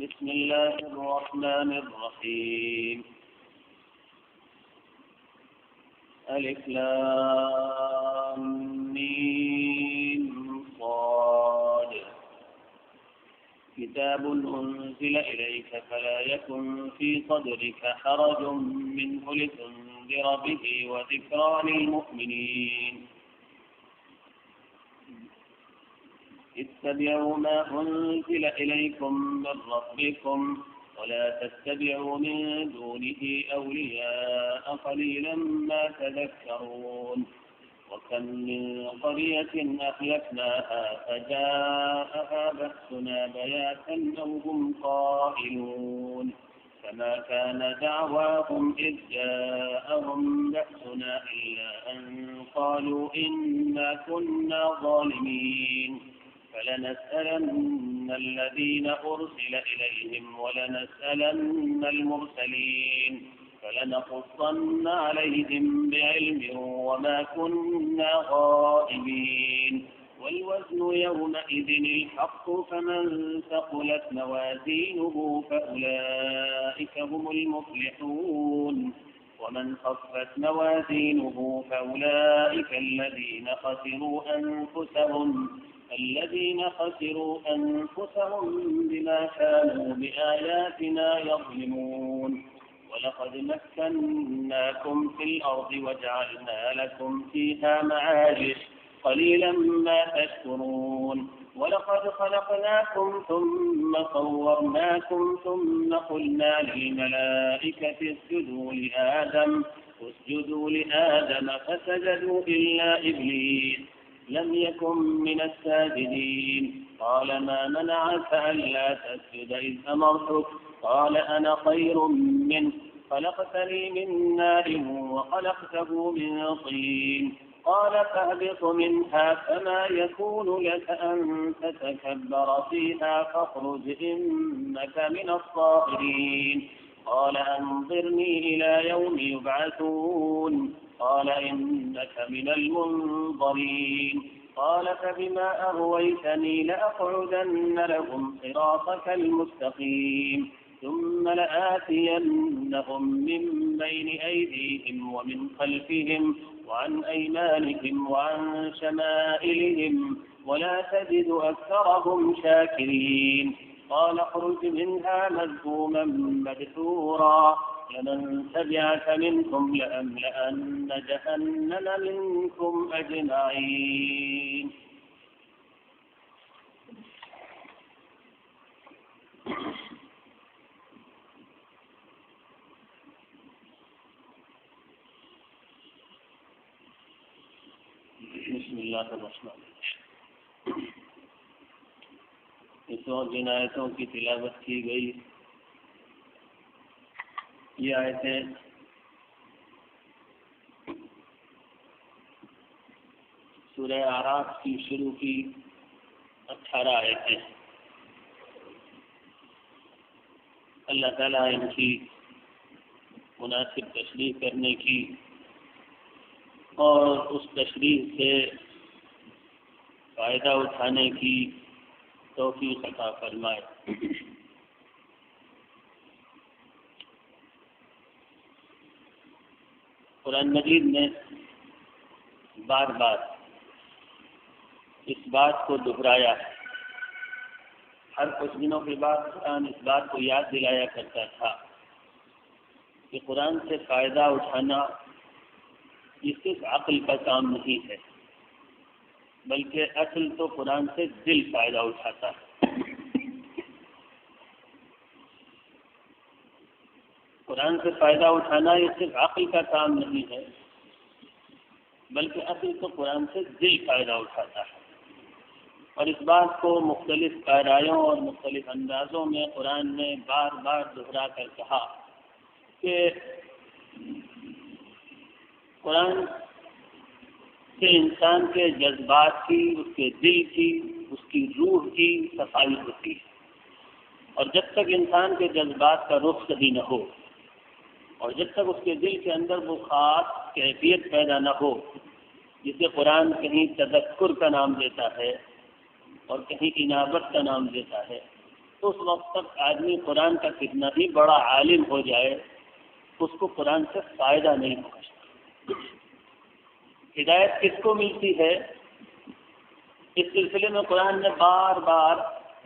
بسم الله الرحمن الرحيم. ألف لام ميم صاد. كتاب أنزل إليك فلا يكن في صدرك حرج منه لتنذر به وذكرى للمؤمنين. اتبعوا ما أنزل إليكم من ربكم ولا تتبعوا من دونه أولياء قليلا ما تذكرون. وكم من قرية أهلكناها فجاءها بأسنا بياتا أو هم قائلون فما كان دعواهم إذ جاءهم بأسنا إلا أن قالوا إنا كنا ظالمين. فلنسألن الذين أرسل إليهم ولنسألن المرسلين فلنقصن عليهم بعلم وما كنا غائبين. والوزن يومئذ الحق فمن ثقلت موازينه فأولئك هم المفلحون ومن خفت موازينه فأولئك الذين خسروا أنفسهم بما كانوا بآياتنا يظلمون. ولقد مكناكم في الأرض وجعلنا لكم فيها معايش قليلا ما تشكرون. ولقد خلقناكم ثم صورناكم ثم قلنا للملائكة اسجدوا لآدم فسجدوا إلا إبليس لم يكن من الساجدين. قال ما منعك ألا تسجد إذ أمرتك؟ قال أنا خير منه خلقتني من نار وخلقته من طين. قال فاهبط منها فما يكون لك أن تتكبر فيها فاخرج إنك من الصاغرين. قال أنظرني إلى يوم يبعثون. قال إنك من المنظرين. قال فبما أغويتني لأقعدن لهم صراطك المستقيم ثم لآتينهم من بين أيديهم ومن خلفهم وعن أيمانهم وعن شمائلهم ولا تجد أكثرهم شاكرين. قال اخرج منها مذءوما مدحورا لمن تبعك منكم لأملأن جهنم منكم أجمعين. بسم اللہ الرحمن الرحیم. اس وقت جن آیتوں کی تلاوت کی گئی یہ آیتیں سورہ اعراف کی شروع کی 18 آیتیں. اللہ تعالیٰ ان کی مناسب تشریح کرنے کی اور اس تشریح سے فائدہ اٹھانے کی توفیق عطا فرمائے. قرآن مجید نے بار بار اس بات کو دہرایا. ہر کچھ دنوں کے بعد قرآن اس بات کو یاد دلایا کرتا تھا کہ قرآن سے فائدہ اٹھانا یہ صرف عقل کا کام نہیں ہے بلکہ اصل تو قرآن سے دل فائدہ اٹھاتا ہے. قرآن سے فائدہ اٹھانا یہ صرف عقل کا کام نہیں ہے بلکہ اصل تو قرآن سے دل فائدہ اٹھاتا ہے. اور اس بات کو مختلف پیرایوں اور مختلف اندازوں میں قرآن نے بار بار دہرا کر کہا کہ قرآن سے انسان کے جذبات کی، اس کے دل کی، اس کی روح کی صفائی ہوتی ہے. اور جب تک انسان کے جذبات کا رخ صحیح نہ ہو اور جب تک اس کے دل کے اندر وہ خاص کیفیت پیدا نہ ہو جسے قرآن کہیں تذکر کا نام دیتا ہے اور کہیں انابت کا نام لیتا ہے، تو اس وقت تک آدمی قرآن کا کتنا ہی بڑا عالم ہو جائے اس کو قرآن سے فائدہ نہیں پہنچتا۔ ہدایت کس کو ملتی ہے؟ اس سلسلے میں قرآن نے بار بار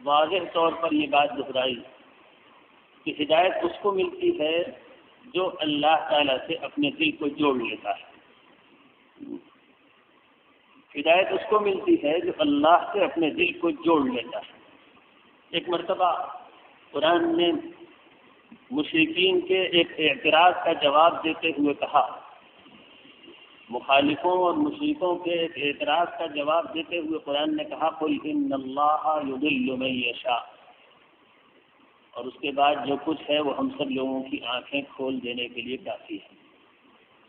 واضح طور پر یہ بات دہرائی کہ ہدایت اس کو ملتی ہے جو اللہ تعالیٰ سے اپنے دل کو جوڑ لیتا ہے۔ ہدایت اس کو ملتی ہے جو اللہ سے اپنے دل کو جوڑ لیتا ہے۔ ایک مرتبہ قرآن نے مشرکین کے ایک اعتراض کا جواب دیتے ہوئے کہا، مخالفوں اور مشرکوں کے ایک اعتراض کا جواب دیتے ہوئے قرآن نے کہا قل ان اللہ یضل من یشاء، اور اس کے بعد جو کچھ ہے وہ ہم سب لوگوں کی آنکھیں کھول دینے کے لیے کافی ہے۔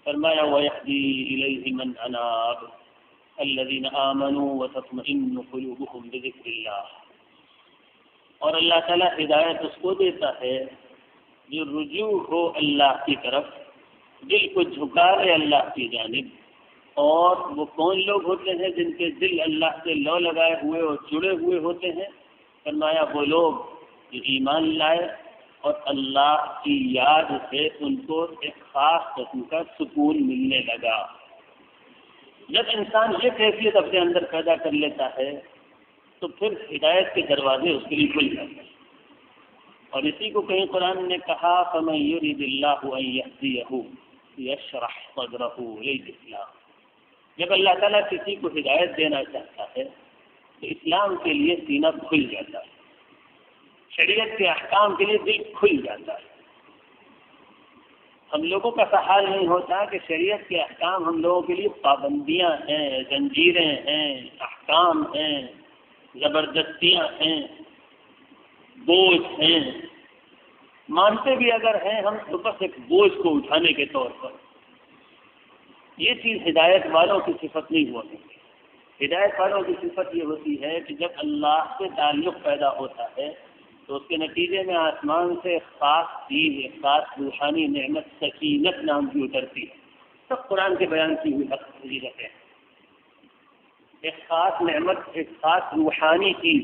فرمایا وَيَهْدِي إِلَيْهِ مَنْ أَنَابَ الَّذِينَ آمَنُوا وَتَطْمَئِنُّ قُلُوبُهُمْ بِذِكْرِ اللَّهِ، اور اللہ تعالیٰ ہدایت اس کو دیتا ہے جو رجوع ہو اللہ کی طرف، دل کو جھکا لے اللہ کی جانب۔ اور وہ کون لوگ ہوتے ہیں جن کے دل اللہ سے لو لگائے ہوئے اور جڑے ہوئے ہوتے ہیں؟ فرمایا وہ لوگ جو ایمان لائے اور اللہ کی یاد سے ان کو ایک خاص قسم کا سکون ملنے لگا۔ جب انسان یہ کیفیت اپنے اندر پیدا کر لیتا ہے تو پھر ہدایت کے دروازے اس کے لیے کھل جاتے ہیں۔ اور اسی کو کہیں قرآن نے کہا فَمَن يُرِدِ اللَّهُ أَن يَهْدِيَهُ يَشْرَحْ صَدْرَهُ لِلْإِسْلَامِ، جب اللہ تعالیٰ کسی کو ہدایت دینا چاہتا ہے تو اسلام کے لیے سینہ کھل جاتا ہے، شریعت کے احکام کے لیے دل کھل جاتا ہے۔ ہم لوگوں کا حال نہیں ہوتا کہ شریعت کے احکام ہم لوگوں کے لیے پابندیاں ہیں، زنجیریں ہیں، احکام ہیں، زبردستیاں ہیں، بوجھ ہیں۔ مانتے بھی اگر ہیں ہم تو بس ایک بوجھ کو اٹھانے کے طور پر۔ یہ چیز ہدایت والوں کی صفت نہیں ہوا کرتی۔ ہدایت والوں کی صفت یہ ہوتی ہے کہ جب اللہ سے تعلق پیدا ہوتا ہے تو اس کے نتیجے میں آسمان سے ایک خاص چیز، ایک خاص روحانی نعمت سکینت نام کی اترتی ہے۔ سب قرآن کے بیان کی ہوئی حقیقت ہے۔ ایک خاص نعمت، ایک خاص روحانی چیز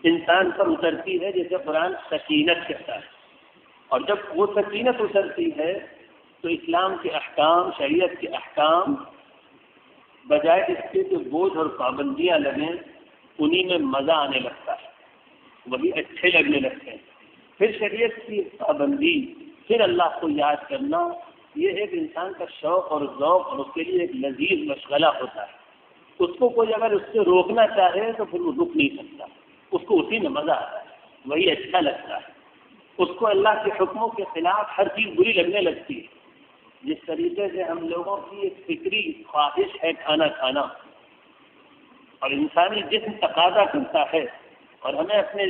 انسان پر اترتی ہے جسے قرآن سکینت کہتا ہے۔ اور جب وہ سکینت اترتی ہے تو اسلام کے احکام، شریعت کے احکام بجائے اس کے جو بوجھ اور پابندیاں لگیں انہی میں مزہ آنے لگتا ہے، وہی اچھے لگنے لگتے ہیں۔ پھر شریعت کی پابندی، پھر اللہ کو یاد کرنا، یہ ایک انسان کا شوق اور ذوق اور اس کے لیے ایک لذیذ مشغلہ ہوتا ہے۔ اس کو کوئی اگر اس سے روکنا چاہے تو پھر وہ رک نہیں سکتا، اس کو اسی میں مزہ آتا ہے، وہی اچھا لگتا ہے۔ اس کو اللہ کے حکموں کے خلاف ہر چیز بری لگنے لگتی ہے۔ جس طریقے سے ہم لوگوں کی ایک فطری خواہش ہے کھانا کھانا، اور انسانی جسم تقاضا کرتا ہے، اور ہمیں اپنے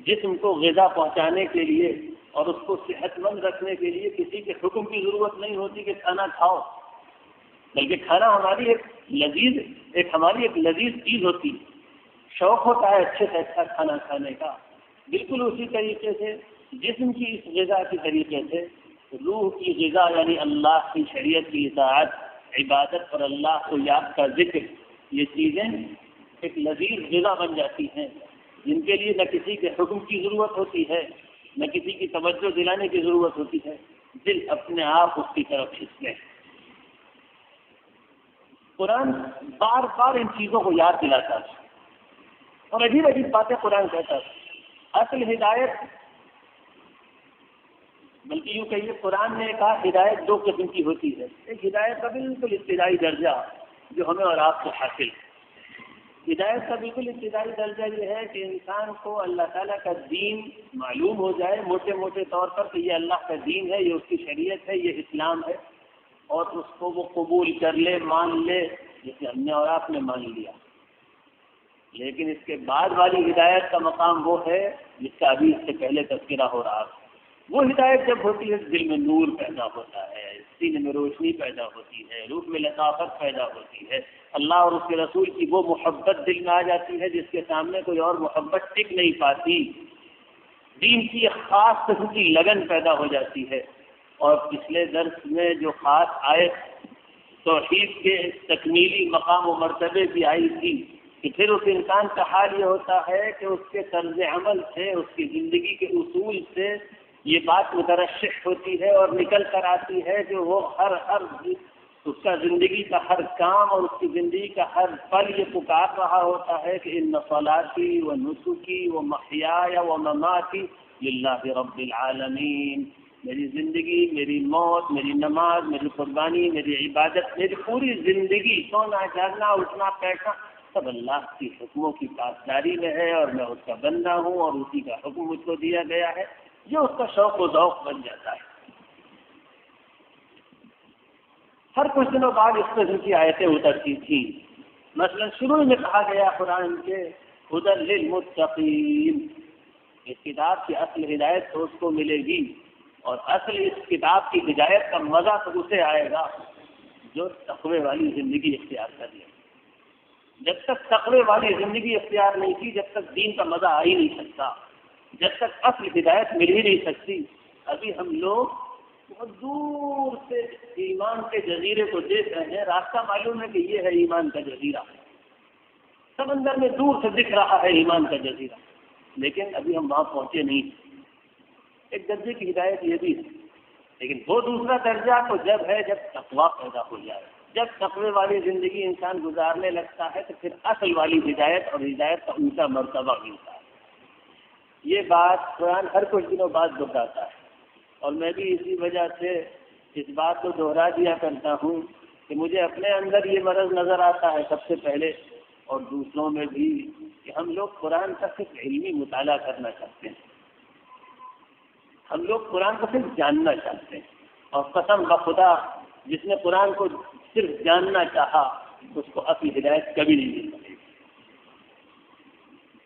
جسم کو غذا پہنچانے کے لیے اور اس کو صحت مند رکھنے کے لیے کسی کے حکم کی ضرورت نہیں ہوتی کہ کھانا کھاؤ، بلکہ کھانا ہماری ایک لذیذ چیز ہوتی ہے، شوق ہوتا ہے اچھے سے اچھا کھانا کھانے کا۔ بالکل اسی طریقے سے جسم کی اس غذا کے طریقے سے روح کی غذا یعنی اللہ کی شریعت کی اطاعت، عبادت اور اللہ کو یاد کا ذکر، یہ چیزیں ایک لذیذ غذا بن جاتی ہیں جن کے لیے نہ کسی کے حکم کی ضرورت ہوتی ہے، نہ کسی کی توجہ دلانے کی ضرورت ہوتی ہے، دل اپنے آپ اس کی طرف کھینچتے ہیں۔ قرآن بار بار ان چیزوں کو یاد دلاتا ہے اور عجیب عجیب باتیں قرآن کہتا ہے۔ اصل ہدایت، بلکہ یوں کہیے قرآن نے کہا ہدایت دو قسم کی ہوتی ہے۔ ایک ہدایت کا بالکل ابتدائی درجہ جو ہمیں اور آپ کو حاصل ہے۔ ہدایت کا بالکل ابتدائی درجہ یہ ہے کہ انسان کو اللہ تعالیٰ کا دین معلوم ہو جائے موٹے موٹے طور پر کہ یہ اللہ کا دین ہے، یہ اس کی شریعت ہے، یہ اسلام ہے، اور اس کو وہ قبول کر لے، مان لے، جیسے ہم نے اور آپ نے مان لیا۔ لیکن اس کے بعد والی ہدایت کا مقام وہ ہے جس کا ابھی اس سے پہلے تذکرہ ہو رہا ہے۔ وہ ہدایت جب ہوتی ہے دل میں نور پیدا ہوتا ہے، سینے میں روشنی پیدا ہوتی ہے، روح میں لطافت پیدا ہوتی ہے، اللہ اور اس کے رسول کی وہ محبت دل میں آ جاتی ہے جس کے سامنے کوئی اور محبت ٹک نہیں پاتی، دین کی ایک خاص قسم کی لگن پیدا ہو جاتی ہے۔ اور پچھلے درس میں جو خاص آیت توحید کے تکمیلی مقام و مرتبے کی آئی تھی کہ پھر اس انسان کا حال یہ ہوتا ہے کہ اس کے طرز عمل سے، اس کی زندگی کے اصول سے یہ بات مترشح ہوتی ہے اور نکل کر آتی ہے کہ وہ ہر اس کا زندگی کا ہر کام اور اس کی زندگی کا ہر پل یہ پکار رہا ہوتا ہے کہ ان صلاتی و نسکی و محیای و مماتی للہ رب العالمین، میری زندگی، میری موت، میری نماز، میری قربانی، میری عبادت، میری پوری زندگی، سونا جاگنا اٹھنا بیٹھنا سب اللہ کی حکموں کی پاسداری میں ہے، اور میں اس کا بندہ ہوں اور اسی کا حکم مجھ کو دیا گیا ہے، جو اس کا شوق و ذوق بن جاتا ہے۔ ہر کچھ دنوں بعد اس قسم کی آیتیں اترتی تھیں۔ مثلا شروع میں کہا گیا قرآن کے ہدی للمتقین، اس کتاب کی اصل ہدایت تو اس کو ملے گی، اور اصل اس کتاب کی ہدایت کا مزہ تو اسے آئے گا جو تقوی والی زندگی اختیار کر لے۔ جب تک تقوی والی زندگی اختیار نہیں کی، جب تک دین کا مزہ آ ہی نہیں سکتا، جب تک اصل ہدایت مل ہی نہیں سکتی۔ ابھی ہم لوگ بہت دور سے ایمان کے جزیرے کو دیکھ رہے ہیں، راستہ معلوم ہے کہ یہ ہے ایمان کا جزیرہ، سمندر میں دور سے دکھ رہا ہے ایمان کا جزیرہ، لیکن ابھی ہم وہاں پہنچے نہیں۔ ایک درجے کی ہدایت یہ بھی ہے، لیکن وہ دوسرا درجہ تو جب ہے جب تقویٰ پیدا ہو جائے، جب تقوی والی زندگی انسان گزارنے لگتا ہے تو پھر اصل والی ہدایت اور ہدایت کا اونچا مرتبہ ملتا ہے۔ یہ بات قرآن ہر کچھ دنوں بعد دہراتا ہے، اور میں بھی اسی وجہ سے اس بات کو دہرا دیا کرتا ہوں کہ مجھے اپنے اندر یہ مرض نظر آتا ہے سب سے پہلے، اور دوسروں میں بھی، کہ ہم لوگ قرآن کا صرف علمی مطالعہ کرنا چاہتے ہیں، ہم لوگ قرآن کو صرف جاننا چاہتے ہیں، اور قسم بخدا جس نے قرآن کو صرف جاننا چاہا اس کو اصل ہدایت کبھی نہیں مل سکتی۔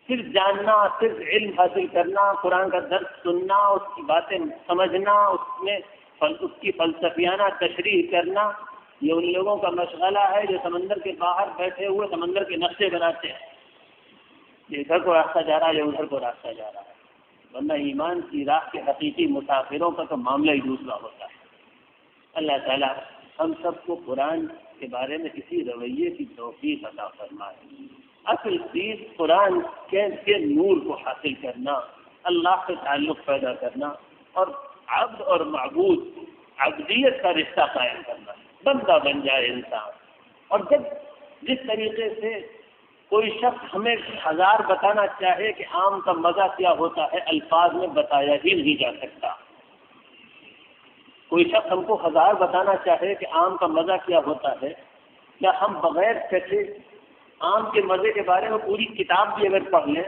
صرف جاننا، صرف علم حاصل کرنا، قرآن کا درس سننا، اس کی باتیں سمجھنا، اس کی فلسفیانہ تشریح کرنا، یہ ان لوگوں کا مشغلہ ہے جو سمندر کے باہر بیٹھے ہوئے سمندر کے نقشے بناتے ہیں، یہ ادھر کو راستہ جا رہا ہے یا ادھر کو راستہ جا رہا ہے، ورنہ ایمان کی راہ کے حقیقی مسافروں کا تو معاملہ ہی دوسرا ہوتا ہے۔ اللہ تعالیٰ ہم سب کو قرآن کے بارے میں اسی رویے کی توفیق عطا فرمائے۔ اصل چیز قرآن کے نور کو حاصل کرنا، اللہ سے تعلق پیدا کرنا، اور عبد اور معبود، عبدیت کا رشتہ قائم کرنا، بندہ بن جائے انسان۔ اور جس طریقے سے کوئی شخص ہمیں 1000 بتانا چاہے کہ آم کا مزہ کیا ہوتا ہے، الفاظ میں بتایا ہی نہیں جا سکتا۔ کوئی شخص ہم کو 1000 بتانا چاہے کہ آم کا مزہ کیا ہوتا ہے، کیا ہم بغیر چکھے آم کے مزے کے بارے میں پوری کتاب بھی اگر پڑھ لیں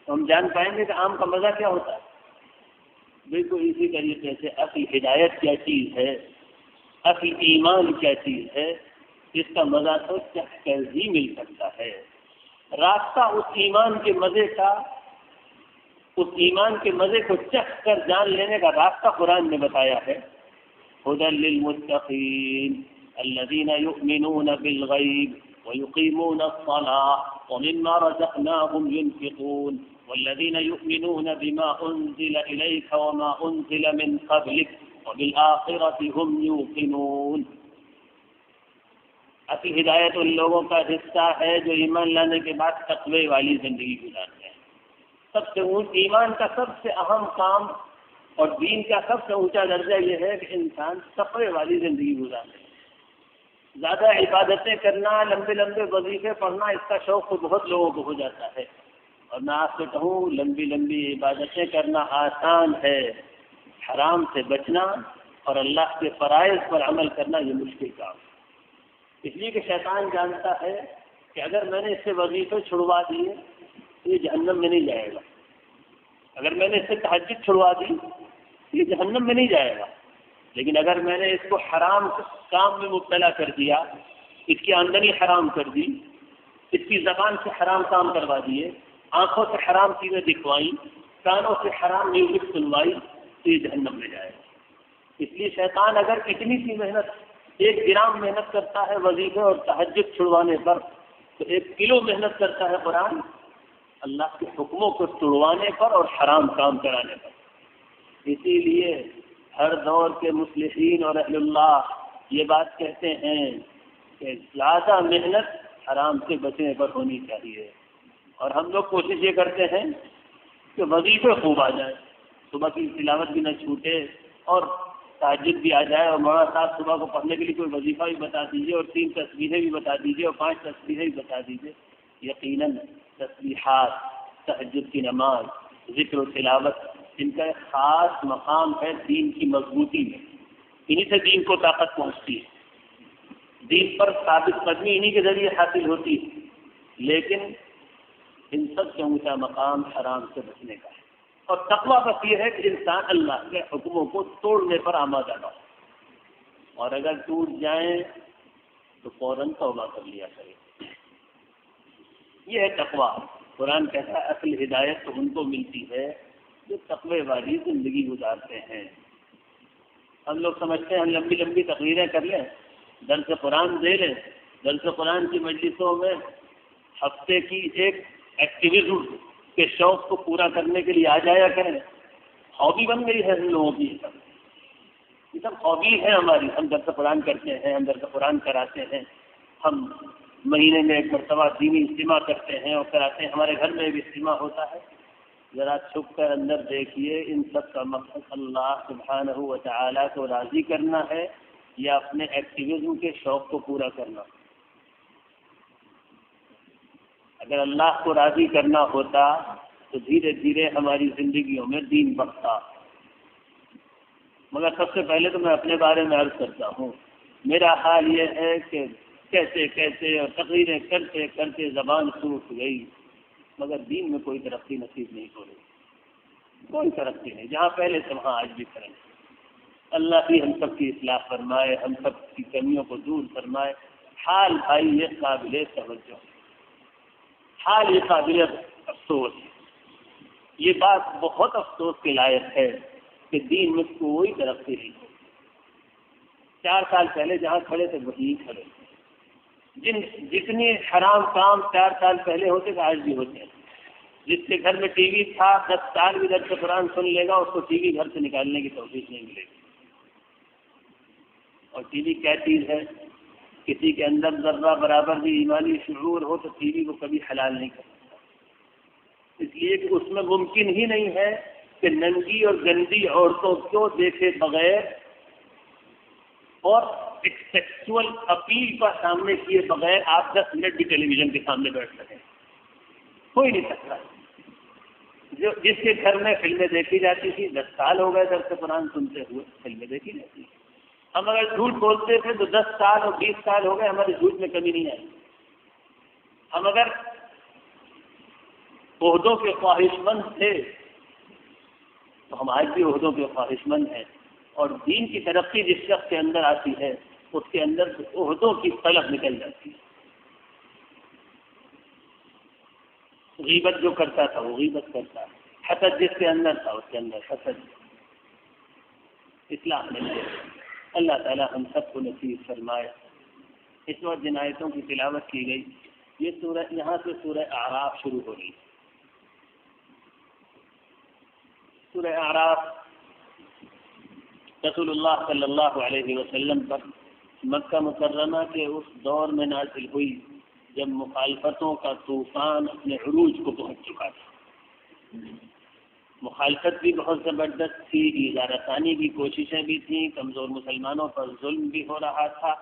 تو ہم جان پائیں گے کہ آم کا مزہ کیا ہوتا ہے؟ بالکل اسی طریقے سے اصل ہدایت کیا چیز ہے، اصل ایمان کیا چیز ہے، اس کا مزہ تو چکھ کر ہی مل سکتا ہے۔ راستہ اس ایمان کے مزے کو چکھ کر جان لینے کا راستہ قرآن نے بتایا ہے۔ ہدی للمتقین الذین یؤمنون بالغیب ويقيمون الصلاة ومما رزقناهم ينفقون والذين يؤمنون بما أنزل إليك وما أنزل من قبلك وبالآخرة هم يوقنون۔ اصل ہدایت ان لوگوں کا حصہ ہے جو ایمان لانے کے بعد تقوی والی زندگی گزارتے ہیں۔ سب سے ایمان کا سب سے اہم کام اور دین کا سب سے اونچا درجہ یہ ہے کہ انسان تقوی والی زندگی گزارے۔ زیادہ عبادتیں کرنا، لمبے لمبے وظیفے پڑھنا، اس کا شوق تو بہت لوگوں کو ہو جاتا ہے، اور میں آپ سے کہوں لمبی لمبی عبادتیں کرنا آسان ہے، حرام سے بچنا اور اللہ کے فرائض پر عمل کرنا یہ مشکل کام ہے۔ اس لیے کہ شیطان جانتا ہے کہ اگر میں نے اس سے وظیفے چھڑوا دیے تو یہ جہنم میں نہیں جائے گا، اگر میں نے اس سے تہجد چھڑوا دی تو یہ جہنم میں نہیں جائے گا، لیکن اگر میں نے اس کو حرام کام میں مبتلا کر دیا، اس کی آمدنی حرام کر دی، اس کی زبان سے حرام کام کروا دیے، آنکھوں سے حرام چیزیں دکھوائی، کانوں سے حرام میوزک سنوائی، تو یہ جہنم میں جائے گا۔ اس لیے شیطان اگر اتنی سی محنت، 1 گرام محنت کرتا ہے وظیفے اور تہجد چھڑوانے پر، تو 1 کلو محنت کرتا ہے قرآن اللہ کے حکموں کو توڑوانے پر اور حرام کام کرانے پر۔ اسی لیے ہر دور کے مصلحین اور اہل اللہ یہ بات کہتے ہیں کہ زیادہ محنت حرام سے بچنے پر ہونی چاہیے. اور ہم لوگ کوشش یہ کرتے ہیں کہ وظیفے خوب آ جائیں, صبح کی تلاوت بھی نہ چھوٹے اور تہجد بھی آ جائے, اور مولانا صاحب صبح کو پڑھنے کے لیے کوئی وظیفہ بھی بتا دیجیے اور 3 تسبیحیں بھی بتا دیجیے اور 5 تسبیحیں بھی بتا دیجیے. یقیناً تسبیحات, تہجد کی نماز, ذکر و تلاوت, ان کا ایک خاص مقام ہے دین کی مضبوطی میں. انہی سے دین کو طاقت پہنچتی ہے, دین پر ثابت قدمی انہی کے ذریعے حاصل ہوتی ہے. لیکن ان سب سے اونچا مقام حرام سے بچنے کا ہے. اور تقویٰ بس یہ ہے کہ انسان اللہ کے حکموں کو توڑنے پر آمادہ نہ ہو, اور اگر ٹوٹ جائیں تو فوراً توبہ کر لیا کرے. یہ ہے تقویٰ. قرآن کہتا ہے اصل ہدایت تو ان کو ملتی ہے جو تقوی والی زندگی گزارتے ہیں. ہم لوگ سمجھتے ہیں ہم لمبی لمبی تقریریں کر لیں, درس قرآن دے لیں, درس قرآن کی مجلسوں میں ہفتے کی ایک ایکٹیویزم کے شوق کو پورا کرنے کے لیے آ جایا کریں. ہابی بن گئی ہے ہم لوگوں کی, یہ سب ہابی ہے ہماری. ہم درس قرآن کرتے ہیں, ہم درس قرآن کراتے ہیں, ہم مہینے میں ایک مرتبہ دینی اجتماع کرتے ہیں اور کراتے ہیں, ہمارے گھر میں بھی اجتماع ہوتا ہے. ذرا چھپ کر اندر دیکھیے ان سب کا مقصد اللہ سبحانہ و تعالیٰ کو راضی کرنا ہے یا اپنے ایکٹیویزم کے شوق کو پورا کرنا. اگر اللہ کو راضی کرنا ہوتا تو دھیرے دھیرے ہماری زندگیوں میں دین بڑھتا. مگر سب سے پہلے تو میں اپنے بارے میں عرض کرتا ہوں, میرا حال یہ ہے کہ کیسے کیسے اور تقریریں کرتے کرتے زبان سوکھ گئی, مگر دین میں کوئی ترقی نصیب نہیں ہو رہی, کوئی ترقی نہیں. جہاں پہلے سے وہاں آج بھی کریں. اللہ بھی ہم سب کی اصلاح فرمائے, ہم سب کی کمیوں کو دور فرمائے. حال بھائی یہ قابل توجہ, حال یہ قابل افسوس. یہ بات بہت افسوس کے لائق ہے کہ دین میں کوئی ترقی نہیں ہو. 4 سال پہلے جہاں کھڑے تھے وہیں کھڑے. جتنے حرام کام 4 سال پہلے ہوتے تھے آج بھی ہوتے ہیں. جس کے گھر میں ٹی وی تھا 10 سال بھی درس قرآن سن لے گا, اس کو ٹی وی گھر سے نکالنے کی توفیق نہیں ملے گی. اور ٹی وی کیا چیز ہے؟ کسی کے اندر ذرہ برابر بھی ایمانی شعور ہو تو ٹی وی کو کبھی حلال نہیں کر سکتا. اس لیے کہ اس میں ممکن ہی نہیں ہے کہ ننگی اور گندی عورتوں کو دیکھے بغیر اور ایک سیکسول اپیل کا سامنے کیے بغیر آپ 10 منٹ بھی ٹیلی ویژن کے سامنے بیٹھ سکیں. کوئی نہیں سکتا. جس کے گھر میں فلمیں دیکھی جاتی تھی 10 سال ہو گئے درس قرآن سنتے ہوئے, فلمیں دیکھی جاتی ہیں. ہم اگر جھوٹ بولتے تھے تو 10 سال اور 20 سال ہو گئے, ہمارے جھوٹ میں کمی نہیں آئی. ہم اگر عہدوں کے خواہش مند تھے تو ہم آج بھی عہدوں کے خواہش مند ہیں. اور دین کی ترقی جس شخص کے اندر آتی ہے اس کے اندر عہدوں کی طلب نکل جاتی ہے. غیبت جو کرتا تھا وہ غیبت کرتا ہے, حسد جس کے اندر تھا اس کے اندر حسد. اصلاح مل گئی. اللہ تعالی ہم سب کو نصیب فرمائے. اس وقت جن آیتوں کی تلاوت کی گئی یہ سورہ, یہاں سے سورہ اعراف شروع ہو رہی. سورہ اعراف رسول اللہ صلی اللہ علیہ وسلم پر مکہ مکرمہ کے اس دور میں نازل ہوئی جب مخالفتوں کا طوفان اپنے عروج کو پہنچ چکا تھا. مخالفت بھی بہت زبردست تھی, ایذا رسانی کی کوششیں بھی تھیں, کمزور مسلمانوں پر ظلم بھی ہو رہا تھا,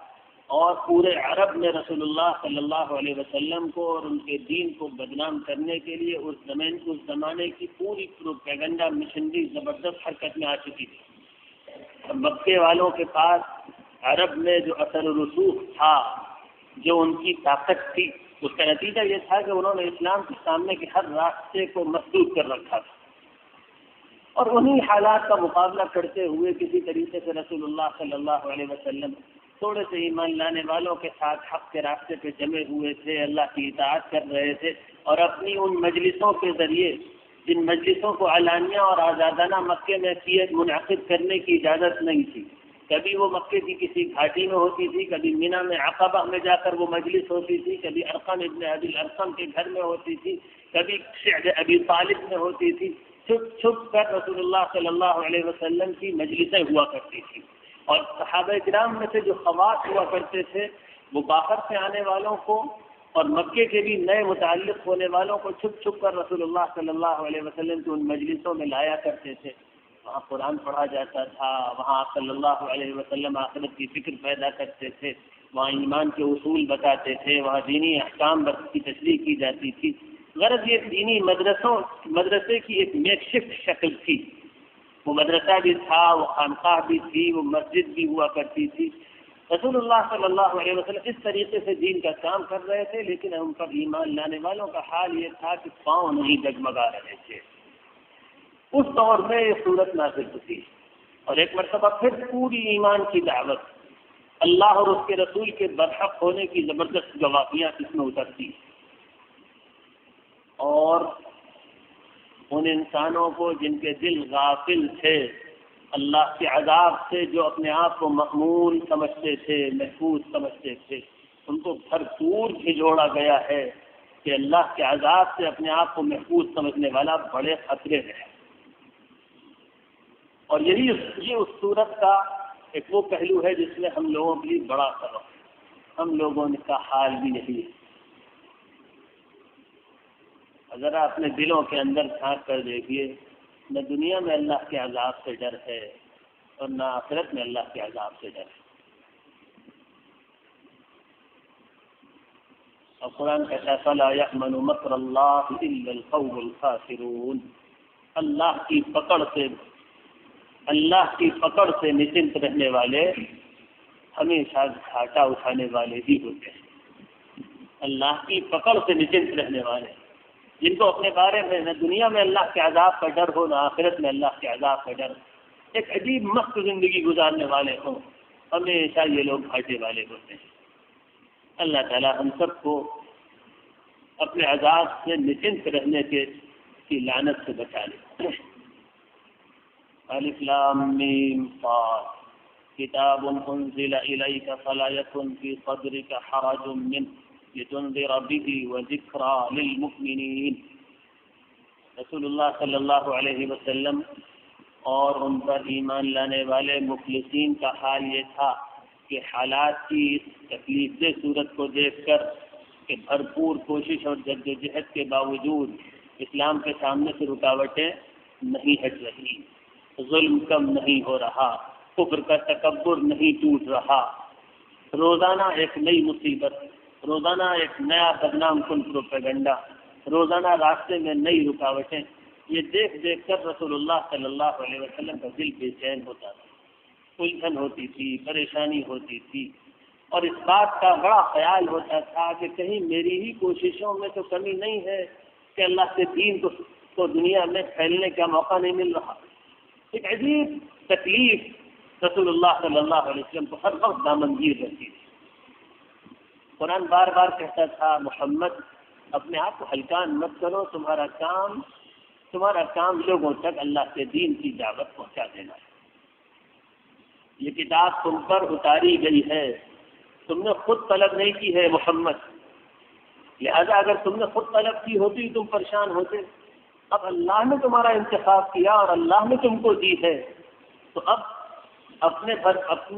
اور پورے عرب نے رسول اللہ صلی اللہ علیہ وسلم کو اور ان کے دین کو بدنام کرنے کے لیے اس زمانے کی پوری پروپیگنڈا مشنری زبردست حرکت میں آ چکی تھی. مکے والوں کے پاس عرب میں جو اثر و رسوخ تھا, جو ان کی طاقت تھی, اس کا نتیجہ یہ تھا کہ انہوں نے اسلام کے سامنے کے ہر راستے کو مسدود کر رکھا تھا. اور انہی حالات کا مقابلہ کرتے ہوئے کسی طریقے سے رسول اللہ صلی اللہ علیہ وسلم تھوڑے سے ایمان لانے والوں کے ساتھ حق کے راستے پہ جمے ہوئے تھے, اللہ کی اطاعت کر رہے تھے, اور اپنی ان مجلسوں کے ذریعے جن مجلسوں کو علانیہ اور آزادانہ مکے میں منعقد کرنے کی اجازت نہیں تھی. کبھی وہ مکے کی کسی گھاٹی میں ہوتی تھی, کبھی مینا میں عقبہ میں جا کر وہ مجلس ہوتی تھی, کبھی ارقم ابن ابی الارقم کے گھر میں ہوتی تھی, کبھی شعب ابی طالب میں ہوتی تھی. چھپ چھپ کر رسول اللہ صلی اللہ علیہ وسلم کی مجلسیں ہوا کرتی تھی. اور صحابہ کرام میں سے جو خواص ہوا کرتے تھے وہ باہر سے آنے والوں کو اور مکے کے بھی نئے متعلق ہونے والوں کو چھپ چھپ کر رسول اللہ صلی اللہ علیہ وسلم کی ان مجلسوں میں لایا کرتے تھے. وہاں قرآن پڑھا جاتا تھا، وہاں صلی اللہ علیہ وسلم آخرت کی فکر پیدا کرتے تھے، وہاں ایمان کے اصول بتاتے تھے، وہاں دینی احکام کی تشریح کی جاتی تھی. غرض یہ دینی مدرسے کی ایک میک شفٹ شکل تھی. وہ مدرسہ بھی تھا، وہ خانقاہ بھی تھی، وہ مسجد بھی ہوا کرتی تھی. رسول اللہ صلی اللہ علیہ وسلم اس طریقے سے دین کا کام کر رہے تھے، لیکن ہم پر ایمان لانے والوں کا حال یہ تھا کہ پاؤں نہیں ڈگمگا رہے تھے. اس دور میں یہ صورت نازل ہوتی اور ایک مرتبہ پھر پوری ایمان کی دعوت، اللہ اور اس کے رسول کے برحق ہونے کی زبردست گواہیاں اس میں اترتی اور ان انسانوں کو جن کے دل غافل تھے اللہ کے عذاب سے، جو اپنے آپ کو مأمون سمجھتے تھے، محفوظ سمجھتے تھے، ان کو بھرپور جھنجھوڑا گیا ہے کہ اللہ کے عذاب سے اپنے آپ کو محفوظ سمجھنے والا بڑے خطرے میں ہے. اور یہ اس صورت کا ایک وہ پہلو ہے جس میں ہم لوگوں کے لیے بڑا سبق ہے. ہم لوگوں کا حال بھی یہی ہے. ذرا اپنے دلوں کے اندر جھانک کر دیکھیے، نہ دنیا میں اللہ کے عذاب سے ڈر ہے اور نہ آخرت میں اللہ کے عذاب سے ڈر ہے. اور قرآن کہتا ہے فَلَا يَأْمَنُ مَكْرَ اللَّهِ إِلَّا الْقَوْمُ الْخَاسِرُونَ. اللہ کی پکڑ سے نچنت رہنے والے ہمیشہ گھاٹا اٹھانے والے ہی ہوتے ہیں. اللہ کی پکڑ سے نچنت رہنے والے، جن کو اپنے بارے میں نہ دنیا میں اللہ کے عذاب کا ڈر ہو، نہ آخرت میں اللہ کے عذاب کا ڈر، ایک عجیب مست زندگی گزارنے والے ہوں، ہمیشہ یہ لوگ گھاٹے والے ہوتے ہیں. اللہ تعالی ہم سب کو اپنے عذاب سے نچنت رہنے کی لعنت سے بچا لے. الف لام میم صاد کتاب انزل الیک فلا یکن فی صدرک حرج منه لتنذر به وذکری للمؤمنین. رسول اللہ صلی اللہ علیہ وسلم اور ان پر ایمان لانے والے مخلصین کا حال یہ تھا کہ حالات کی اس تکلیف دہ صورت کو دیکھ کر کہ بھرپور کوشش اور جدوجہد کے باوجود اسلام کے سامنے سے رکاوٹیں نہیں ہٹ رہی، ظلم کم نہیں ہو رہا، کفر کا تکبر نہیں ٹوٹ رہا، روزانہ ایک نئی مصیبت، روزانہ ایک نیا بدنام کن پروپیگنڈا، روزانہ راستے میں نئی رکاوٹیں، یہ دیکھ دیکھ کر رسول اللہ صلی اللہ علیہ وسلم کا دل بے چین ہوتا تھا، الجھن ہوتی تھی، پریشانی ہوتی تھی، اور اس بات کا بڑا خیال ہوتا تھا کہ کہیں میری ہی کوششوں میں تو کمی نہیں ہے کہ اللہ کے دین کو دنیا میں پھیلنے کا موقع نہیں مل رہا. ایک عجیب تکلیف رسول اللہ صلی اللہ علیہ وسلم کو ہر وقت دامنگیر رہتی تھی. قرآن بار بار کہتا تھا محمد اپنے آپ کو ہلکان مت کرو، تمہارا کام لوگوں تک اللہ کے دین کی دعوت پہنچا دینا ہے. یہ کتاب تم پر اتاری گئی ہے، تم نے خود طلب نہیں کی ہے محمد، لہذا اگر تم نے خود طلب کی ہوتی تم پریشان ہوتے. اب اللہ نے تمہارا انتخاب کیا اور اللہ نے تم کو دی ہے، تو اب اپنی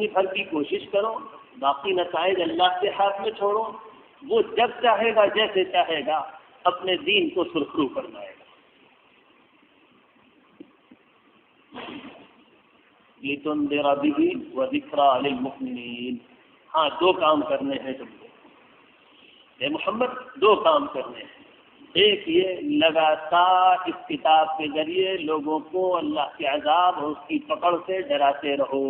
بھر کی کوشش کرو، باقی نتائج اللہ کے ہاتھ میں چھوڑو. وہ جب چاہے گا جیسے چاہے گا اپنے دین کو سرخرو فرمائے گا. لِتُنذِرَ بِهِ وَذِكْرَىٰ لِلْمُؤْمِنِينَ. ہاں دو کام کرنے ہیں تم کو، اے محمد دو کام کرنے ہیں. ایک یہ لگاتار اس کتاب کے ذریعے لوگوں کو اللہ کے عذاب اور اس کی پکڑ سے ڈراتے رہو،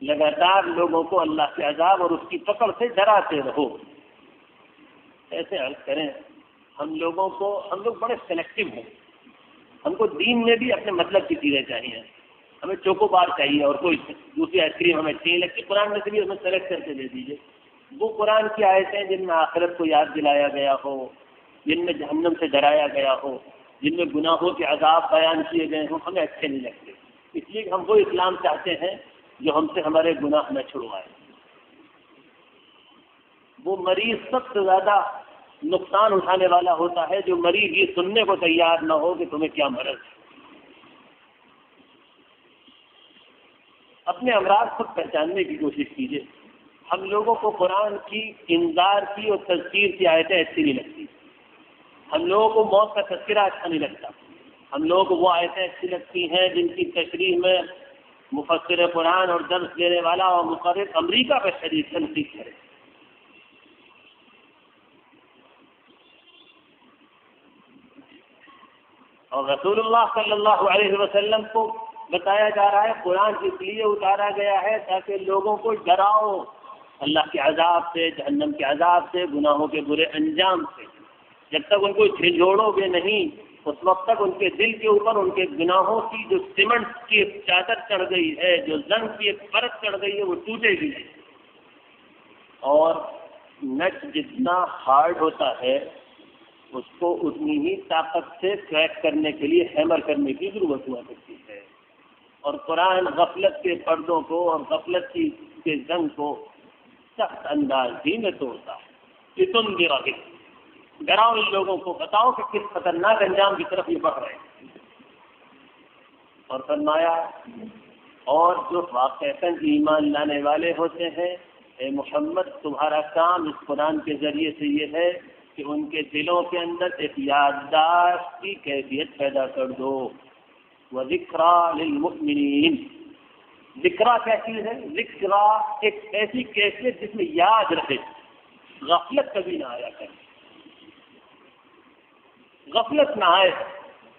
لگاتار لوگوں کو اللہ کے عذاب اور اس کی پکڑ سے ڈراتے رہو. ایسے عرض کریں ہم لوگ بڑے سلیکٹو ہیں. ہم کو دین میں بھی اپنے مطلب کی چیزیں چاہیے. ہمیں چوکو بار چاہیے اور کوئی دوسری آئس کریم ہمیں چاہیے، لیکن قرآن میں سے بھی ہمیں سلیکٹ کر کے دے دیجیے. وہ قرآن کی آیتیں جن میں آخرت کو یاد دلایا گیا ہو، جن میں جہنم سے ڈرایا گیا ہو، جن میں گناہوں کے عذاب بیان کیے گئے ہوں، ہمیں اچھے نہیں لگتے. اس لیے ہم وہ اسلام چاہتے ہیں جو ہم سے ہمارے گناہ نہ چھڑوائے. وہ مریض سب سے زیادہ نقصان اٹھانے والا ہوتا ہے جو مریض یہ سننے کو تیار نہ ہو کہ تمہیں کیا مرض ہے. اپنے امراض خود پہچاننے کی کوشش کیجیے. ہم لوگوں کو قرآن کی انذار کی اور تذکیر کی آیتیں اچھی نہیں لگتی. ہم لوگوں کو موت کا تذکرہ اچھا نہیں لگتا. ہم لوگوں کو وہ آیتیں اچھی لگتی ہیں جن کی تشریح میں مفسر قرآن اور درس دینے والا اور مقرر امریکہ کا شدید تنقید کرے. اور رسول اللہ صلی اللہ علیہ وسلم کو بتایا جا رہا ہے قرآن اس لیے اتارا گیا ہے تاکہ لوگوں کو ڈراؤ اللہ کے عذاب سے، جہنم کے عذاب سے، گناہوں کے برے انجام سے. جب تک ان کو جھنجھوڑو گے نہیں اس وقت تک ان کے دل کے اوپر ان کے گناہوں کی جو سیمنٹ کی ایک چادر چڑھ گئی ہے، جو زنگ کی ایک پرت چڑھ گئی ہے، وہ ٹوٹے گی. اور نٹ جتنا ہارڈ ہوتا ہے اس کو اتنی ہی طاقت سے کریک کرنے کے لیے ہیمر کرنے کی ضرورت ہوا کرتی ہے. اور قرآن غفلت کے پردوں کو اور غفلت کے زنگ کو سخت انداز ہی میں توڑتا ہے. کہ تم ڈراؤ ان لوگوں کو، بتاؤ کہ کس خطرناک انجام کی طرف یہ بڑھ رہے ہیں. اور فرمایا اور جو واقعتاً ایمان لانے والے ہوتے ہیں، اے محمد تمہارا کام اس قرآن کے ذریعے سے یہ ہے کہ ان کے دلوں کے اندر ایک یادداشت کی کیفیت پیدا کر دو. وَذِكْرَى لِلْمُؤْمِنِينَ ذکرہ کیا چیز ہے؟ ذکرہ ایک ایسی کیفیت جس میں یاد رہے، غفلت کبھی نہ آیا کرے. غفلت نہ آئے،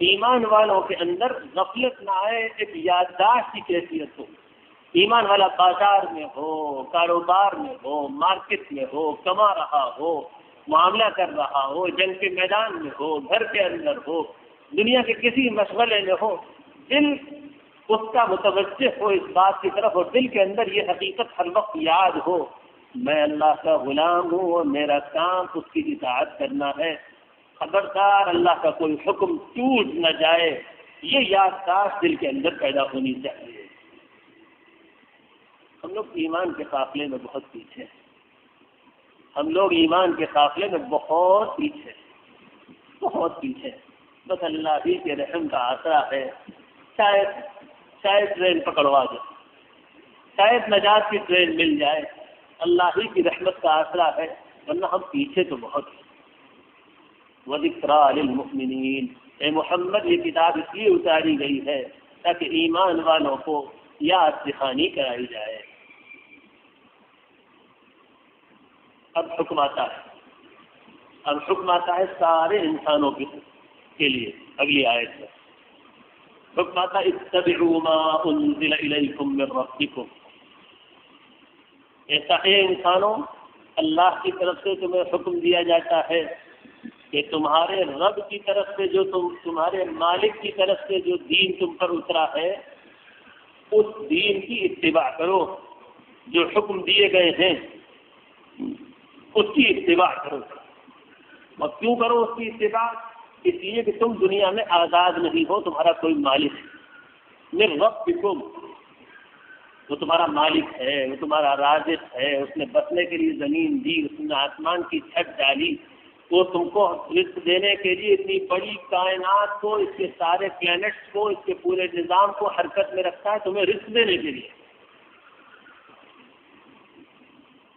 ایمان والوں کے اندر غفلت نہ آئے، ایک یادداشت کی کیفیت ہو. ایمان والا بازار میں ہو، کاروبار میں ہو، مارکیٹ میں ہو، کما رہا ہو، معاملہ کر رہا ہو، جنگ کے میدان میں ہو، گھر کے اندر ہو، دنیا کے کسی مشغلے میں ہو، دل اس کا متوجہ ہو اس بات کی طرف، اور دل کے اندر یہ حقیقت ہر وقت یاد ہو میں اللہ کا غلام ہوں اور میرا کام اس کی اطاعت کرنا ہے. خبردار اللہ کا کوئی حکم ٹوٹ نہ جائے، یہ یادداشت دل کے اندر پیدا ہونی چاہیے. ہم لوگ ایمان کے قافلے میں بہت پیچھے ہیں. ہم لوگ ایمان کے قافلے میں بہت پیچھے، بہت پیچھے. بس اللہ ہی کے رحم کا آسرا ہے. شاید ٹرین پکڑوا دے، شاید نجات کی ٹرین مل جائے. اللہ ہی کی رحمت کا آسرا ہے، ورنہ ہم پیچھے تو بہت ہیں. وَذِكْرَى لِلْمُؤْمِنِينَ اے محمد یہ کتاب اس لیے اتاری گئی ہے تاکہ ایمان والوں کو یاد دہانی کرائی جائے. اب حکم آتا ہے سارے انسانوں کے لیے. اگلی آیت میں حکم آتا ہے اتبعوا ما انزل الیکم من ربکم. ایسا ہے انسانوں، اللہ کی طرف سے تمہیں حکم دیا جاتا ہے کہ تمہارے رب کی طرف سے جو تمہارے مالک کی طرف سے جو دین تم پر اترا ہے اس دین کی اتباع کرو. جو حکم دیے گئے ہیں اس کی اتباع کرو. اور کیوں کرو اس کی اتباع؟ اس لیے کہ تم دنیا میں آزاد نہیں ہو، تمہارا کوئی مالک ہے. من ربکم، وہ تمہارا مالک ہے، وہ تمہارا رازق ہے. اس نے بسنے کے لیے زمین دی، اس نے آسمان کی چھت ڈالی، وہ تم کو رزق دینے کے لیے اتنی بڑی کائنات کو، اس کے سارے پلینٹس کو، اس کے پورے نظام کو حرکت میں رکھتا ہے تمہیں رزق دینے کے لیے.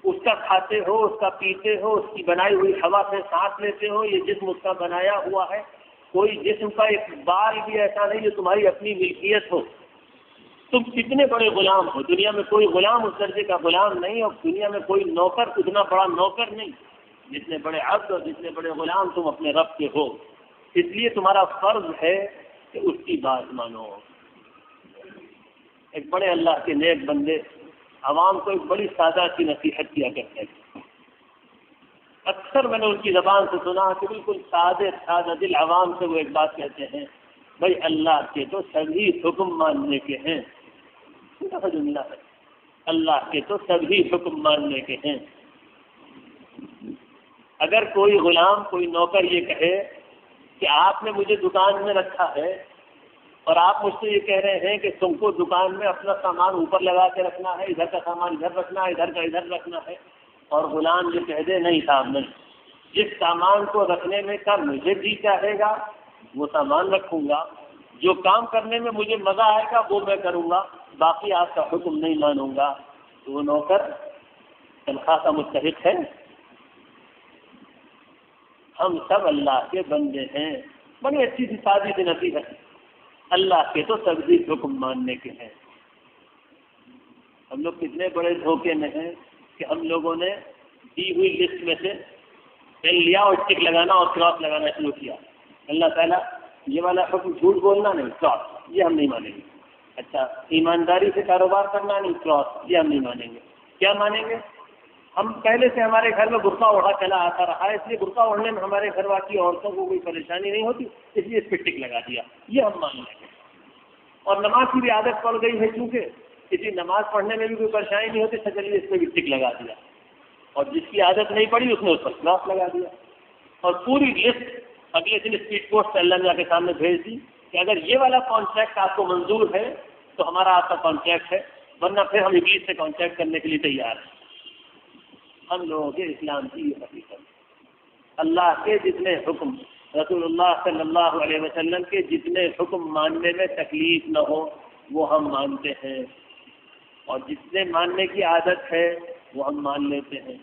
اس کا کھاتے ہو، اس کا پیتے ہو، اس کی بنائی ہوئی ہوا سے سانس لیتے ہو. یہ جسم اس کا بنایا ہوا ہے. کوئی جسم کا ایک بال بھی ایسا نہیں جو تمہاری اپنی ملکیت ہو. تم کتنے بڑے غلام ہو، دنیا میں کوئی غلام اس درجے کا غلام نہیں، اور دنیا میں کوئی نوکر اتنا بڑا نوکر نہیں. جتنے بڑے عبد اور جتنے بڑے غلام تم اپنے رب کے ہو. اس لیے تمہارا فرض ہے کہ اس کی بات مانو. ایک بڑے اللہ کے نیک بندے عوام کو ایک بڑی سادہ سی نصیحت کیا کرتے ہیں. اکثر میں نے ان کی زبان سے سنا کہ بالکل سادہ دل عوام سے وہ ایک بات کہتے ہیں، بھائی اللہ کے تو سبھی حکم ماننے کے ہیں. جملہ ہے، اللہ کے تو سبھی حکم ماننے کے ہیں. اگر کوئی غلام، کوئی نوکر یہ کہے کہ آپ نے مجھے دکان میں رکھا ہے اور آپ مجھ سے یہ کہہ رہے ہیں کہ تم کو دکان میں اپنا سامان اوپر لگا کے رکھنا ہے، ادھر کا سامان ادھر رکھنا ہے، ادھر کا ادھر رکھنا ہے، اور غلام یہ کہہ دے نہیں صاحب نہیں، جس سامان کو رکھنے میں کا مجھے جی چاہے گا وہ سامان رکھوں گا، جو کام کرنے میں مجھے مزہ آئے گا وہ میں کروں گا، باقی آپ کا حکم نہیں مانوں گا. تو وہ نوکر تنخواہ کا مستحق ہے؟ ہم سب اللہ کے بندے ہیں. بڑی اچھی سی سادی سی نصیحت. اللہ کے تو تقدیر حکم ماننے کے ہیں. ہم لوگ کتنے بڑے دھوکے میں ہیں کہ ہم لوگوں نے دی ہوئی لسٹ میں سے پین لیا اور ٹک لگانا اور کراس لگانا شروع کیا. اللہ تعالیٰ یہ والا حکم جھوٹ بولنا نہیں، کراس، یہ ہم نہیں مانیں گے. اچھا، ایمانداری سے کاروبار کرنا نہیں، کراس، یہ ہم نہیں مانیں گے. کیا مانیں گے؟ ہم پہلے سے ہمارے گھر میں برقع اوڑھا چلا آتا رہا ہے، اس لیے برقع اوڑھنے میں ہمارے گھر والی عورتوں کو کوئی پریشانی نہیں ہوتی، اس لیے اس پہ ٹک لگا دیا، یہ ہم مان لیں گے. اور نماز کی بھی عادت پڑ گئی ہے چونکہ، کسی نماز پڑھنے میں بھی کوئی پریشانی نہیں ہوتی، چلیے اس پہ بھی ٹک لگا دیا. اور جس کی عادت نہیں پڑی اس نے اس پر کراس لگا دیا. اور پوری لسٹ اگلے دن اسپیڈ پوسٹ سے اللہ میاں کے سامنے بھیج دی کہ اگر یہ والا کانٹریکٹ آپ کو منظور ہے تو ہمارا آپ کا کانٹریکٹ ہے، ورنہ پھر ہم ابلیس سے کانٹریکٹ کرنے کے لیے تیار ہیں. ہم لوگوں کے اسلام کی یہ حقیقت. اللہ کے جتنے حکم، رسول اللہ صلی اللہ علیہ وسلم کے جتنے حکم ماننے میں تکلیف نہ ہو وہ ہم مانتے ہیں، اور جتنے ماننے کی عادت ہے وہ ہم مان لیتے ہیں.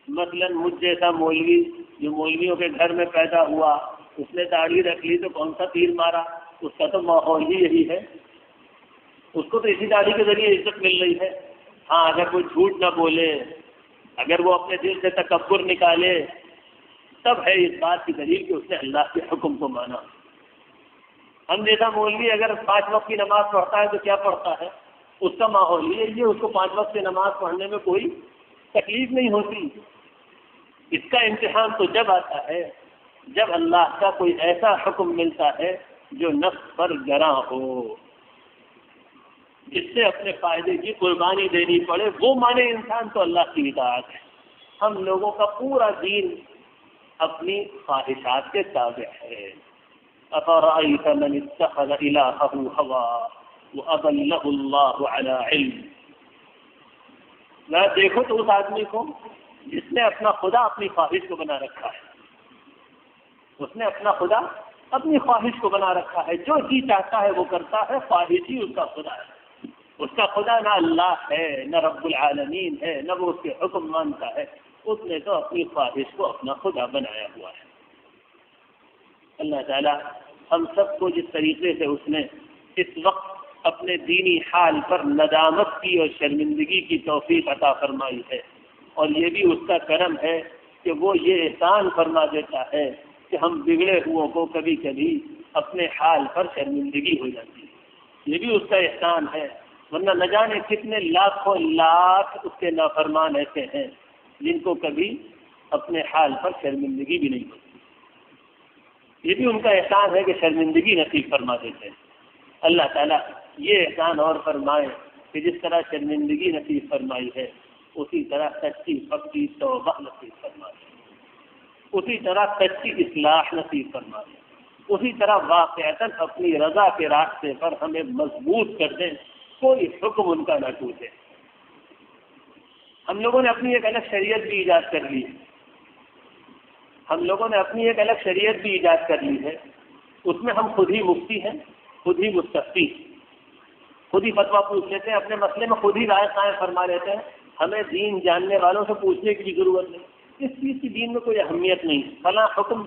مثلا مجھ جیسا مولوی جو مولویوں کے گھر میں پیدا ہوا، اس نے داڑھی رکھ لی تو کون سا تیر مارا؟ اس کا تو ماحول ہی یہی ہے، اس کو تو اسی داڑھی کے ذریعے عزت مل رہی ہے. ہاں، اگر کوئی جھوٹ نہ بولے، اگر وہ اپنے دل سے تکبر نکالے، تب ہے اس بات کی دلیل کہ اس نے اللہ کے حکم کو مانا. ہم جیسا مولوی اگر 5 وقت کی نماز پڑھتا ہے تو کیا پڑھتا ہے؟ اس کا ماحول ہی ہے، اس کو 5 وقت کی نماز پڑھنے میں کوئی تکلیف نہیں ہوتی. اس کا امتحان تو جب آتا ہے جب اللہ کا کوئی ایسا حکم ملتا ہے جو نفس پر گراں ہو، جس سے اپنے فائدے کی قربانی دینی پڑے، وہ مانے انسان تو اللہ کی اطاعت ہے. ہم لوگوں کا پورا دین اپنی خواہشات کے تابع ہے. افرأیت من اتخذ الہہ ہواہ واضلہ اللہ علی علم. دیکھو تو اس آدمی کو جس نے اپنا خدا اپنی خواہش کو بنا رکھا ہے. اس نے اپنا خدا اپنی خواہش کو بنا رکھا ہے، جو جی چاہتا ہے وہ کرتا ہے، خواہش ہی اس کا خدا ہے. اس کا خدا نہ اللہ ہے، نہ رب العالمین ہے، نہ وہ اس کے حکم مانتا ہے. اس نے تو اپنی خواہش کو اپنا خدا بنایا ہوا ہے. اللہ تعالیٰ ہم سب کو جس طریقے سے اس نے اس وقت اپنے دینی حال پر ندامت کی اور شرمندگی کی توفیق عطا فرمائی ہے، اور یہ بھی اس کا کرم ہے کہ وہ یہ احسان فرما دیتا ہے کہ ہم بگڑے ہوئوں کو کبھی کبھی اپنے حال پر شرمندگی ہو جاتی ہے. یہ بھی اس کا احسان ہے، ورنہ نہ جانے کتنے لاکھوں لاکھ اس کے نافرمان ایسے ہیں جن کو کبھی اپنے حال پر شرمندگی بھی نہیں ہوتی. یہ بھی ان کا احسان ہے کہ شرمندگی نصیب فرما دیتے ہیں. اللہ تعالیٰ یہ احسان اور فرمائے کہ جس طرح شرمندگی نصیب فرمائی ہے اسی طرح سچی پکی توبہ نصیب فرمائے، اسی طرح سچی اصلاح نصیب فرمائے، اسی طرح واقعتاً اپنی رضا کے راستے پر ہمیں مضبوط کر دیں، کوئی حکم ان کا نہ ٹوٹے. ہم لوگوں نے اپنی ایک الگ شریعت بھی ایجاد کر لی ہے. ہم لوگوں نے اپنی ایک الگ شریعت بھی ایجاد کر لی ہے. اس میں ہم خود ہی مفتی ہیں، خود ہی مستفتی، خود ہی فتویٰ پوچھ لیتے ہیں، اپنے مسئلے میں خود ہی رائے قائم فرما لیتے ہیں. ہمیں دین جاننے والوں سے پوچھنے کی ضرورت نہیں. اس چیز کی دین میں کوئی اہمیت نہیں. فلاں حکم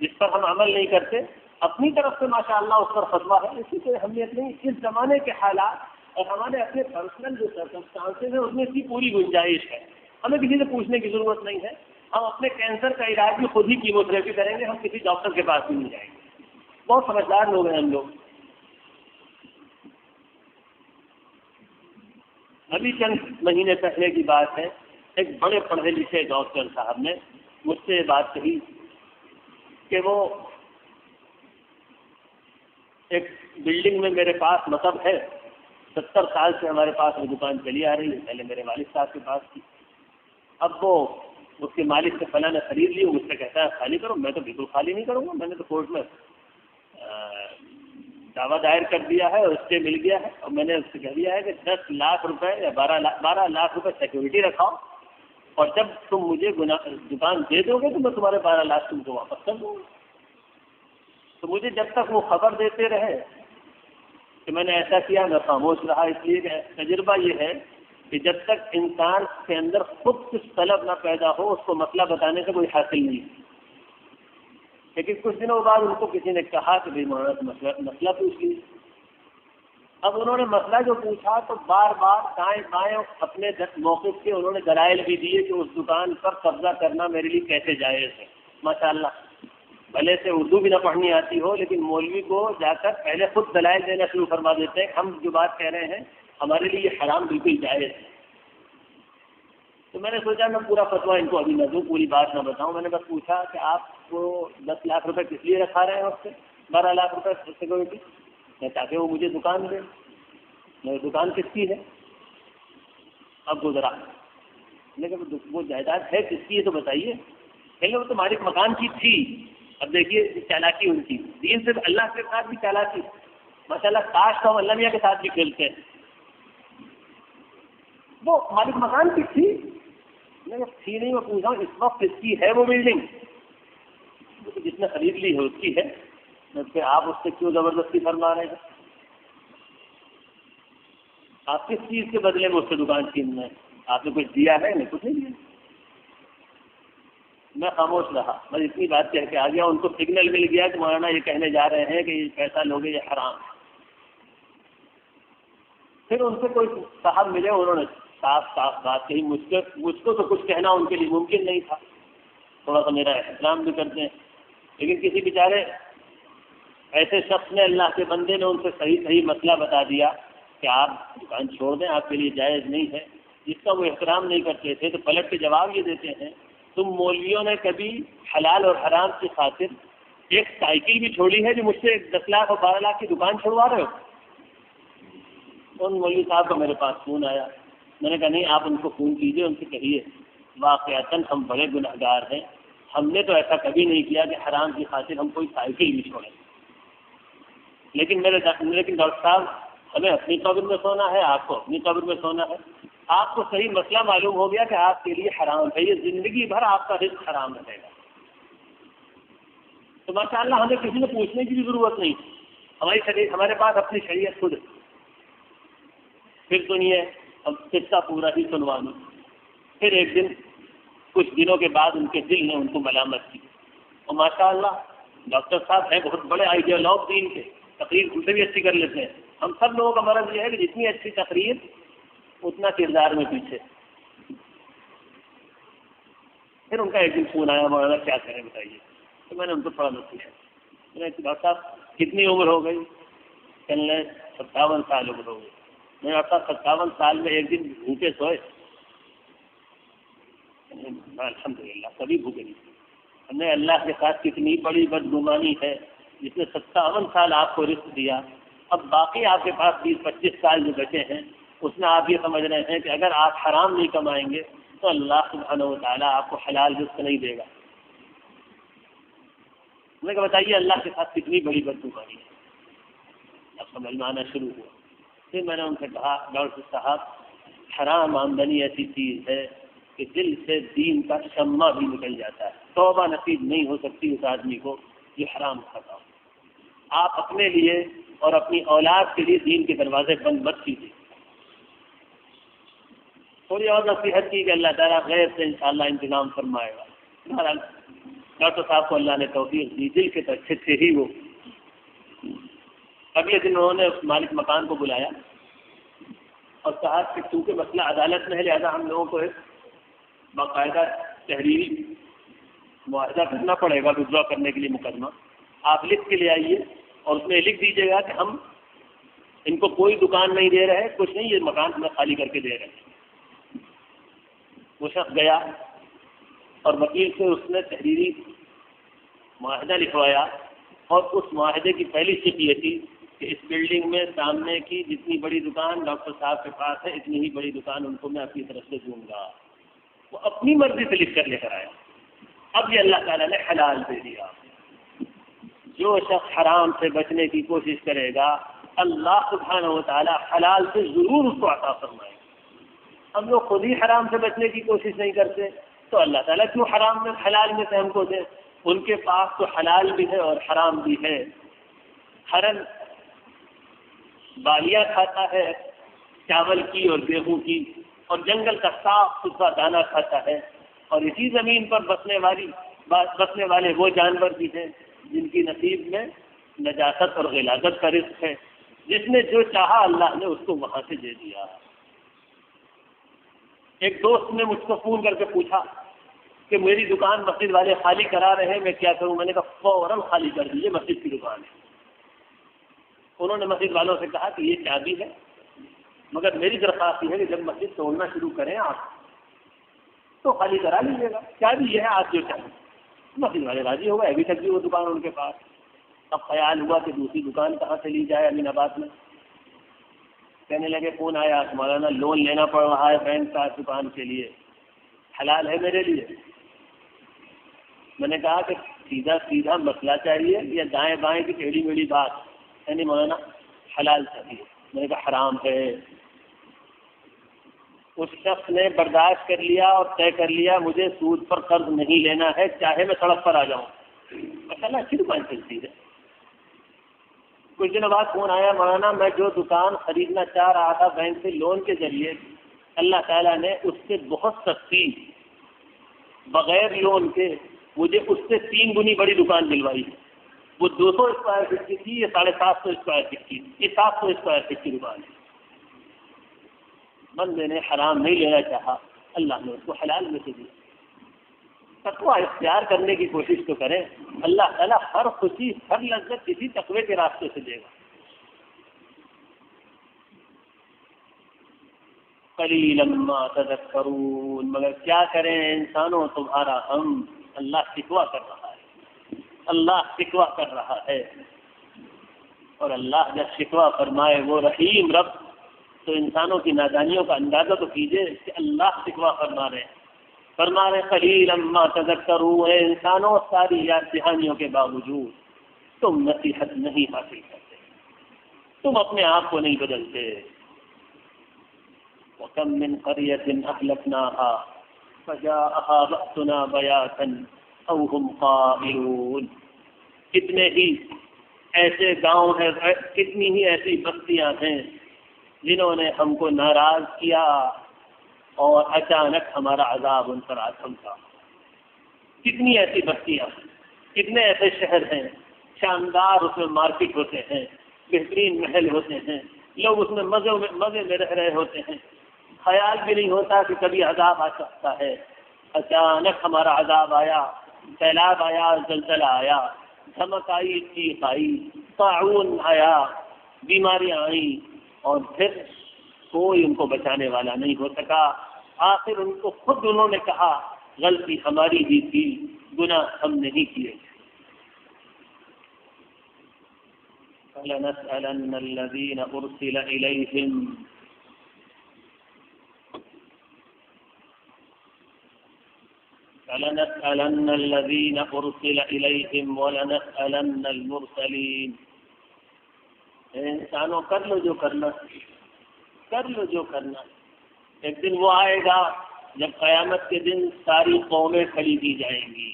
جس پر ہم عمل نہیں کرتے، اپنی طرف سے ماشاءاللہ اس پر فتویٰ ہے، اس کی کوئی اہمیت نہیں. اس زمانے کے حالات اور ہمارے اپنے پرسنل جو سرکمسٹانسز ہیں اس میں اس کی پوری گنجائش ہے. ہمیں کسی سے پوچھنے کی ضرورت نہیں ہے. ہم اپنے کینسر کا علاج بھی خود ہی کیموتھراپی کریں گے، ہم کسی ڈاکٹر کے پاس بھی نہیں جائیں گے. بہت سمجھدار لوگ ہیں ہم لوگ. ابھی چند مہینے پہلے کی بات ہے، ایک بڑے پڑھے لکھے ڈاکٹر صاحب نے مجھ سے بات کہی کہ وہ ایک بلڈنگ میں میرے پاس مطلب ہے 70 سال سے ہمارے پاس وہ دکان چلی آ رہی ہے. پہلے میرے والد صاحب کے پاس تھی، اب وہ اس کے مالک سے فلاں نے خرید لی. مجھ سے کہتا ہے خالی کرو. میں تو بالکل خالی نہیں کروں گا، میں نے تو کورٹ میں دعویٰ دائر کر دیا ہے اور اسٹے مل گیا ہے، اور میں نے اس سے کہہ دیا ہے کہ 10 لاکھ روپے یا 12 لاکھ روپے سیکورٹی رکھاؤ، اور جب تم مجھے دکان دے دو گے تو میں تمہارے 12 لاکھ تم کو واپس کر دوں گا. تو مجھے جب تک وہ خبر دیتے رہے کہ میں نے ایسا کیا، میں خاموش رہا. اس لیے کہ تجربہ یہ ہے کہ جب تک انسان کے اندر خود کچھ طلب نہ پیدا ہو اس کو مسئلہ بتانے سے کوئی حاصل نہیں. لیکن کچھ دنوں بعد ان کو کسی نے کہا کہ بھائی مولانا مسئلہ پوچھ لیجیے. اب انہوں نے مسئلہ جو پوچھا تو بار بار دائیں بائیں اپنے موقف کے انہوں نے دلائل بھی دیے کہ اس دکان پر قبضہ کرنا میرے لیے کیسے جائز ہے. ماشاء اللہ بھلے سے اردو بھی نہ پڑھنی آتی ہو لیکن مولوی کو جا کر پہلے خود دلائل دینا شروع فرما دیتے ہیں. ہم جو بات کہہ رہے ہیں ہمارے لیے یہ حرام بالکل جائز ہے. تو میں نے سوچا میں پورا فتویٰ ان کو ابھی نہ دوں, پوری بات نہ بتاؤں. میں نے بس پوچھا کہ آپ کو 10 لاکھ روپے کس لیے رکھا رہے ہیں اس سے 12 لاکھ روپے سیکورٹی میں, تاکہ وہ مجھے دکان دے. میری دکان کس کی ہے؟ اب گزرا لیکن وہ جائیداد ہے کس کی ہے تو بتائیے. کہیں وہ تو مالک مکان کی تھی. اب دیکھیے چالاکی ان کی, دین سے اللہ کے ساتھ بھی چالاکی. ماشاء اللہ کاش تو ہم اللہ میاں کے ساتھ بھی کھیلتے ہیں. وہ مالک مکان کی تھی تھی نہیں, میں پوچھا ہوں اس وقت کس کی ہے وہ بلڈنگ؟ جس نے خرید لی ہے اس کی ہے. پھر آپ اس سے کیوں زبردستی فرما رہے ہیں؟ آپ کس چیز کے بدلے میں اس سے دکان چھین رہے ہیں؟ آپ نے کچھ دیا ہے؟ نہیں, کچھ نہیں دیا. میں خاموش رہا, بس اتنی بات کہہ کے آ گیا. ان کو سگنل مل گیا کہ مولانا یہ کہنے جا رہے ہیں کہ یہ پیسہ لوگے یہ حرام ہے. پھر ان سے کوئی صاحب ملے, انہوں نے صاف صاف بات کہی. مجھ کو تو کچھ کہنا ان کے لیے ممکن نہیں تھا, تھوڑا سا میرا احترام بھی کرتے ہیں. لیکن کسی بیچارے ایسے شخص نے, اللہ کے بندے نے ان سے صحیح مسئلہ بتا دیا کہ آپ دکان چھوڑ دیں, آپ کے لیے جائز نہیں ہے. جس کا وہ احترام نہیں کرتے تھے تو پلٹ کے جواب یہ دیتے ہیں تم مولویوں نے کبھی حلال اور حرام کی خاطر ایک سائیکل بھی چھوڑی ہے جو مجھ سے 10 لاکھ اور 12 لاکھ کی دکان چھوڑوا رہے ہو؟ ان مولوی صاحب کا میرے پاس فون آیا. میں نے کہا نہیں, آپ ان کو فون کیجیے, ان سے کہیے واقعتاً ہم بڑے گناہ گار ہیں. ہم نے تو ایسا کبھی نہیں کیا کہ حرام کی خاطر ہم کوئی سائیکل بھی چھوڑیں. لیکن ڈاکٹر صاحب ہمیں اپنی قبر میں سونا ہے, آپ کو اپنی قبر میں سونا ہے. آپ کو صحیح مسئلہ معلوم ہو گیا کہ آپ کے لیے حرام ہے, یہ زندگی بھر آپ کا رزق حرام رہے گا. تو ماشاء اللہ ہمیں کسی نے پوچھنے کی بھی ضرورت نہیں. ہمارے پاس اپنی شریعت خود. پھر سنیے, اب قصہ پورا ہی سنوا دوں. پھر ایک دن کچھ دنوں کے بعد ان کے دل نے ان کو ملامت کی. اور ماشاء اللہ ڈاکٹر صاحب ہیں بہت بڑے آئیڈیالوگ دین کے, تقریر ان سے بھی اچھی کر لیتے ہیں. ہم سب لوگوں کا مرض یہ ہے کہ جتنی اچھی تقریر اتنا کردار میں پیچھے. پھر ان کا ایک دن فون آیا, مولانا کیا کریں بتائیے. تو میں نے ان کو تھوڑا بہت پوچھا. میں نے ڈاکٹر صاحب کتنی عمر ہو گئی؟ کہنے 57 سال عمر ہو گئی. میں نے ڈاکٹر صاحب 57 سال میں ایک دن بھوکے سوئے؟ الحمدللہ کبھی بھوکے نہیں. ہم نے اللہ کے ساتھ کتنی بڑی بدگمانی ہے جس نے 57 سال آپ کو رزق دیا. اب باقی آپ کے پاس 20-25 سال جو بچے ہیں اس میں آپ یہ سمجھ رہے ہیں کہ اگر آپ حرام نہیں کمائیں گے تو اللہ سبحانہ و تعالیٰ آپ کو حلال رزق نہیں دے گا. میں کہ بتائیے اللہ کے ساتھ کتنی بڑی بدگمانی ہے. اب سمجھ میں آنا شروع ہوا. پھر میں نے ان سے کہا ڈاکٹر صاحب حرام آمدنی ایسی چیز ہے کہ دل سے دین کا شمع بھی نکل جاتا ہے. توبہ نصیب نہیں ہو سکتی اس آدمی کو یہ حرام کھاتا ہو. آپ اپنے لیے اور اپنی اولاد کے لیے دین کے دروازے بند مت کیجیے. تھوڑی اور نصیحت کی کہ اللہ تعالیٰ غیر سے انشاءاللہ انتظام فرمائے گا. ڈاکٹر صاحب کو اللہ نے توفیق دی, دل کے تو اچھے تھے ہی وہ. اگلے دن انہوں نے مالک مکان کو بلایا اور کہا کہ چونکہ مسئلہ عدالت میں ہے لہٰذا ہم لوگوں کو ایک باقاعدہ تحریری معاہدہ کرنا پڑے گا وڈرا کرنے کے لیے مقدمہ. آپ لکھ کے لے آئیے اور اس میں لکھ دیجیے گا کہ ہم ان کو کوئی دکان نہیں دے رہے, کچھ نہیں, یہ مکان ہمیں خالی کر کے دے رہے ہیں. وہ شخص گیا اور وکیل سے اس نے تحریری معاہدہ لکھوایا اور اس معاہدے کی پہلی شرط یہ تھی کہ اس بلڈنگ میں سامنے کی جتنی بڑی دکان ڈاکٹر صاحب کے پاس ہے اتنی ہی بڑی دکان ان کو میں اپنی طرف سے دوں گا. وہ اپنی مرضی سے لکھ کر لے کر آیا. اب یہ اللہ تعالیٰ نے حلال دے دیا. جو شخص حرام سے بچنے کی کوشش کرے گا اللہ سبحانہ و تعالیٰ حلال سے ضرور اس کو عطا فرمائے گا. ہم لوگ خود ہی حرام سے بچنے کی کوشش نہیں کرتے تو اللہ تعالیٰ کیوں حلال میں سے ہم کو دے. ان کے پاس تو حلال بھی ہے اور حرام بھی ہے. ہرن بالیاں کھاتا ہے چاول کی اور گیہوں کی, اور جنگل کا صاف ستھرا دانہ کھاتا ہے، اور اسی زمین پر بسنے والے وہ جانور بھی ہیں جن کی نصیب میں نجاست اور غلاظت کا رزق ہے، جس نے جو چاہا اللہ نے اس کو وہاں سے دے دیا۔ ایک دوست نے مجھ کو فون کر کے پوچھا کہ میری دکان مسجد والے خالی کرا رہے ہیں، میں کیا کروں؟ میں نے کہا فوراً خالی کر دیجیے، مسجد کی دکان ہے۔ انہوں نے مسجد والوں سے کہا کہ یہ چابی ہے، مگر میری درخواست یہ ہے کہ جب مسجد توڑنا شروع کریں آپ تو خالی کرا لیجیے گا، چابی یہ ہے آپ جو چاہیں۔ مسجد والے راضی ہو گئے، ابھی تک بھی وہ دکان ان کے پاس۔ اب خیال ہوا کہ دوسری دکان کہاں سے لی جائے امین آباد میں۔ کہنے لگے فون آیا مولانا لون لینا پڑ رہا ہے بینک کا دکان کے لیے، حلال ہے میرے لیے؟ میں نے کہا کہ سیدھا سیدھا مسئلہ چاہیے یا دائیں بائیں کی ٹیڑھی میڑھی بات؟ یعنی مولانا حلال چاہیے۔ میں نے کہا حرام ہے۔ اس شخص نے برداشت کر لیا اور طے کر لیا مجھے سود پر قرض نہیں لینا ہے، چاہے میں سڑک پر آ جاؤں۔ مسئلہ اچھی دکان چلتی ہے۔ کچھ دنوں بعد فون آیا مولانا میں جو دکان خریدنا چاہ رہا تھا بینک سے لون کے ذریعے، اللہ تعالیٰ نے اس سے بہت سستی بغیر لون کے مجھے اس سے 3 گنی بڑی دکان دلوائی ہے۔ وہ 200 اسکوائر فٹ کی تھی، یہ 750 اسکوائر فٹ کی، یہ 700 اسکوائر فٹ کی دکان ہے۔ بندے نے حرام نہیں لینا چاہا، اللہ نے اس کو حلال میں سے دیا۔ تقویٰ اختیار کرنے کی کوشش تو کریں، اللہ تعالیٰ ہر خوشی ہر لذت کسی تقوی کے راستے سے دے گا۔ قلیلا ما تذکرون، مگر کیا کریں انسانوں تمہارا ہم۔ اللہ شکوہ کر رہا ہے، اللہ شکوہ کر رہا ہے، اور اللہ جب شکوہ فرمائے وہ رحیم رب، تو انسانوں کی نادانیوں کا اندازہ تو کیجئے کہ اللہ شکوہ فرما رہے قلیلا ما تذکرون، اے انسانوں ساری یاد دہانیوں کے باوجود تم نصیحت نہیں حاصل کرتے، تم اپنے آپ کو نہیں بدلتے۔ وَكَم مِّن قَرْيَةٍ أَهْلَكْنَاهَا فَجَاءَهَا بَأْسُنَا بَيَاتًا أَوْ هُمْ قَائِلُونَ، کتنے ہی ایسے گاؤں ہیں، کتنی ہی ایسی بستیاں ہیں جنہوں نے ہم کو ناراض کیا اور اچانک ہمارا عذاب ان پر آ تھمکا۔ کتنی ایسی بستیاں، کتنے ایسے شہر ہیں، شاندار اس میں مارکیٹ ہوتے ہیں، بہترین محل ہوتے ہیں، لوگ اس میں مزے میں رہ رہے ہوتے ہیں، خیال بھی نہیں ہوتا کہ کبھی عذاب آ سکتا ہے۔ اچانک ہمارا عذاب آیا، سیلاب آیا، زلزلہ آیا، دھمک آئی، چیخ آئی، طاعون آیا، بیماریاں آئیں، اور پھر کوئی ان کو بچانے والا نہیں ہو سکا۔ آخر ان کو خود انہوں نے کہا غلطی ہماری بھی تھی، گناہ ہم نہیں کیے۔ فَلَنَسْأَلَنَّ الَّذِينَ أُرْسِلَ إِلَيْهِمْ فَلَنَسْأَلَنَّ الَّذِينَ أُرْسِلَ إِلَيْهِمْ وَلَنَسْأَلَنَّ الْمُرْسَلِينَ۔ انسانوں کر لو جو کرنا، کر لو جو کرنا۔ ایک دن وہ آئے گا جب قیامت کے دن ساری قومیں کھڑی کی جائیں گی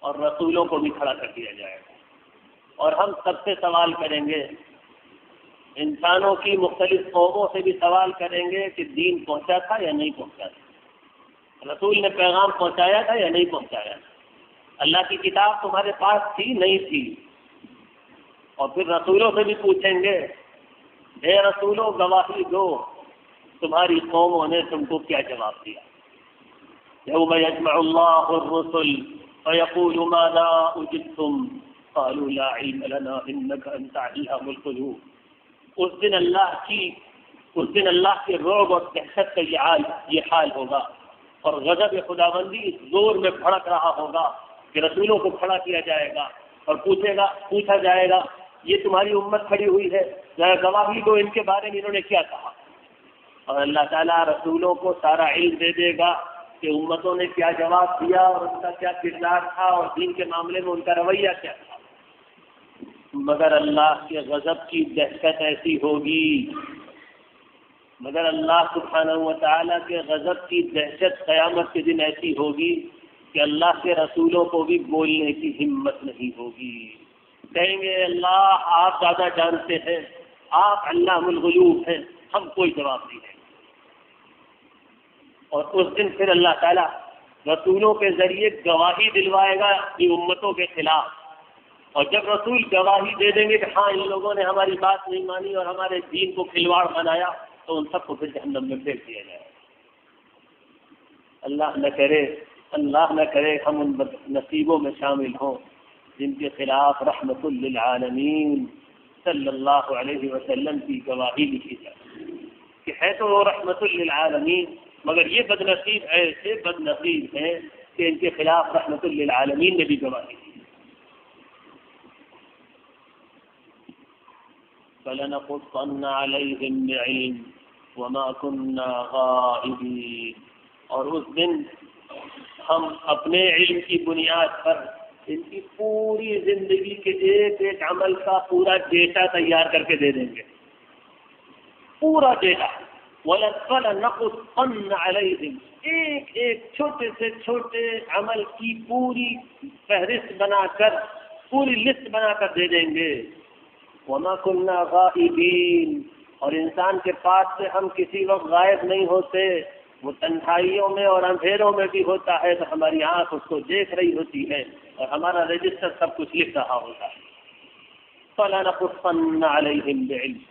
اور رسولوں کو بھی کھڑا کر دیا جائے گا، اور ہم سب سے سوال کریں گے، انسانوں کی مختلف قوموں سے بھی سوال کریں گے کہ دین پہنچا تھا یا نہیں پہنچا تھا، رسول نے پیغام پہنچایا تھا یا نہیں پہنچایا تھا، اللہ کی کتاب تمہارے پاس تھی نہیں تھی۔ اور پھر رسولوں سے بھی پوچھیں گے، اے رسولوں گواہی دو، تمہاری قوموں نے تم کو کیا جواب دیا۔ یوم یجمع اللہ الرسل فیقول ماذا اجبتم قالوا لا علم لنا انک انت علام الغیوب۔ اس دن اللہ کے رعب اور دہشت کا یہ حال ہوگا، اور غضب خداوندی اس زور میں بھڑک رہا ہوگا کہ رسولوں کو کھڑا کیا جائے گا اور پوچھا جائے گا یہ تمہاری امت کھڑی ہوئی ہے، ذرا گواہی دو ان کے بارے میں انہوں نے کیا کہا۔ اور اللہ تعالیٰ رسولوں کو سارا علم دے دے گا کہ امتوں نے کیا جواب دیا اور ان کا کیا کردار تھا اور دین کے معاملے میں ان کا رویہ کیا تھا۔ مگر اللہ کے غضب کی دہشت ایسی ہوگی، مگر اللہ سبحانہ و تعالیٰ کے غضب کی دہشت قیامت کے دن ایسی ہوگی کہ اللہ کے رسولوں کو بھی بولنے کی ہمت نہیں ہوگی۔ کہیں گے اللہ آپ زیادہ جانتے ہیں، آپ علام الغیوب ہیں، ہم کوئی جواب نہیں دیں گے۔ اور اس دن پھر اللہ تعالیٰ رسولوں کے ذریعے گواہی دلوائے گا اپنی امتوں کے خلاف، اور جب رسول گواہی دے دیں گے کہ ہاں ان لوگوں نے ہماری بات نہیں مانی اور ہمارے دین کو کھلواڑ بنایا، تو ان سب کو پھر جہنم میں پھینک دیا جائے. اللہ نہ کرے ہم ان نصیبوں میں شامل ہوں جن کے خلاف رحمت للعالمین صلی اللہ علیہ وسلم کی گواہی لکھی جائے کہ ہے تو وہ رحمت للعالمین، مگر یہ بد نصیب ایسے بد نصیب ہیں کہ ان کے خلاف رحمت للعالمین نے بھی گواہی دی. فَلَنَقُصَّنَّ عَلَيْهِمْ بِعِلْمٍ وَمَا كُنَّا غَائِبِينَ. اور اس دن ہم اپنے علم کی بنیاد پر ان کی پوری زندگی کے ایک ایک عمل کا پورا ڈیٹا تیار کر کے دے دیں گے، پورا ڈیٹا. وَلَنَقُصَّنَّ عَلَيْهِمْ، ایک ایک چھوٹے سے چھوٹے عمل کی پوری فہرست بنا کر، پوری لسٹ بنا کر دے دیں گے. وَمَا كُنَّا غَائِبِينَ، اور انسان کے پاس سے ہم کسی وقت غائب نہیں ہوتے. وہ تنہائیوں میں اور اندھیروں میں بھی ہوتا ہے تو ہماری آنکھ اس کو دیکھ رہی ہوتی ہے اور ہمارا رجسٹر سب کچھ لکھ رہا ہوتا ہے. فَلَنَقُصَّنَّ عَلَيْهِمْ بِعِلْمٍ.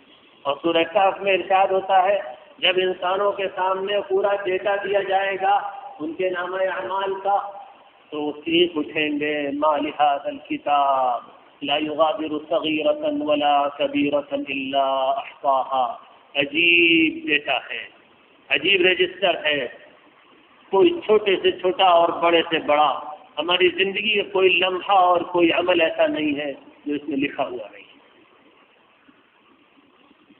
اور سورہ کہف میں ارشاد ہوتا ہے جب انسانوں کے سامنے پورا ڈیٹا دیا جائے گا ان کے نامہ اعمال کا، تو چیخ اٹھیں گے مَا لِهَٰذَا الْكِتَابِ لا يغادر صغيرة ولا كبيرة إلا أحصاها. عجیب ڈیٹا ہے، عجیب رجسٹر ہے، کوئی چھوٹے سے چھوٹا اور بڑے سے بڑا ہماری زندگی کا کوئی لمحہ اور کوئی عمل ایسا نہیں ہے جو اس میں لکھا ہوا نہیں.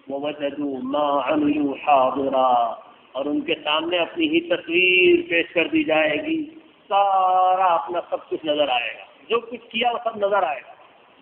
وَوَجَدُوا مَا عَمِلُوا حَاضِرًا، اور ان کے سامنے اپنی ہی تصویر پیش کر دی جائے گی، سارا اپنا سب کچھ نظر آئے گا، جو کچھ کیا وہ سب نظر آئے گا.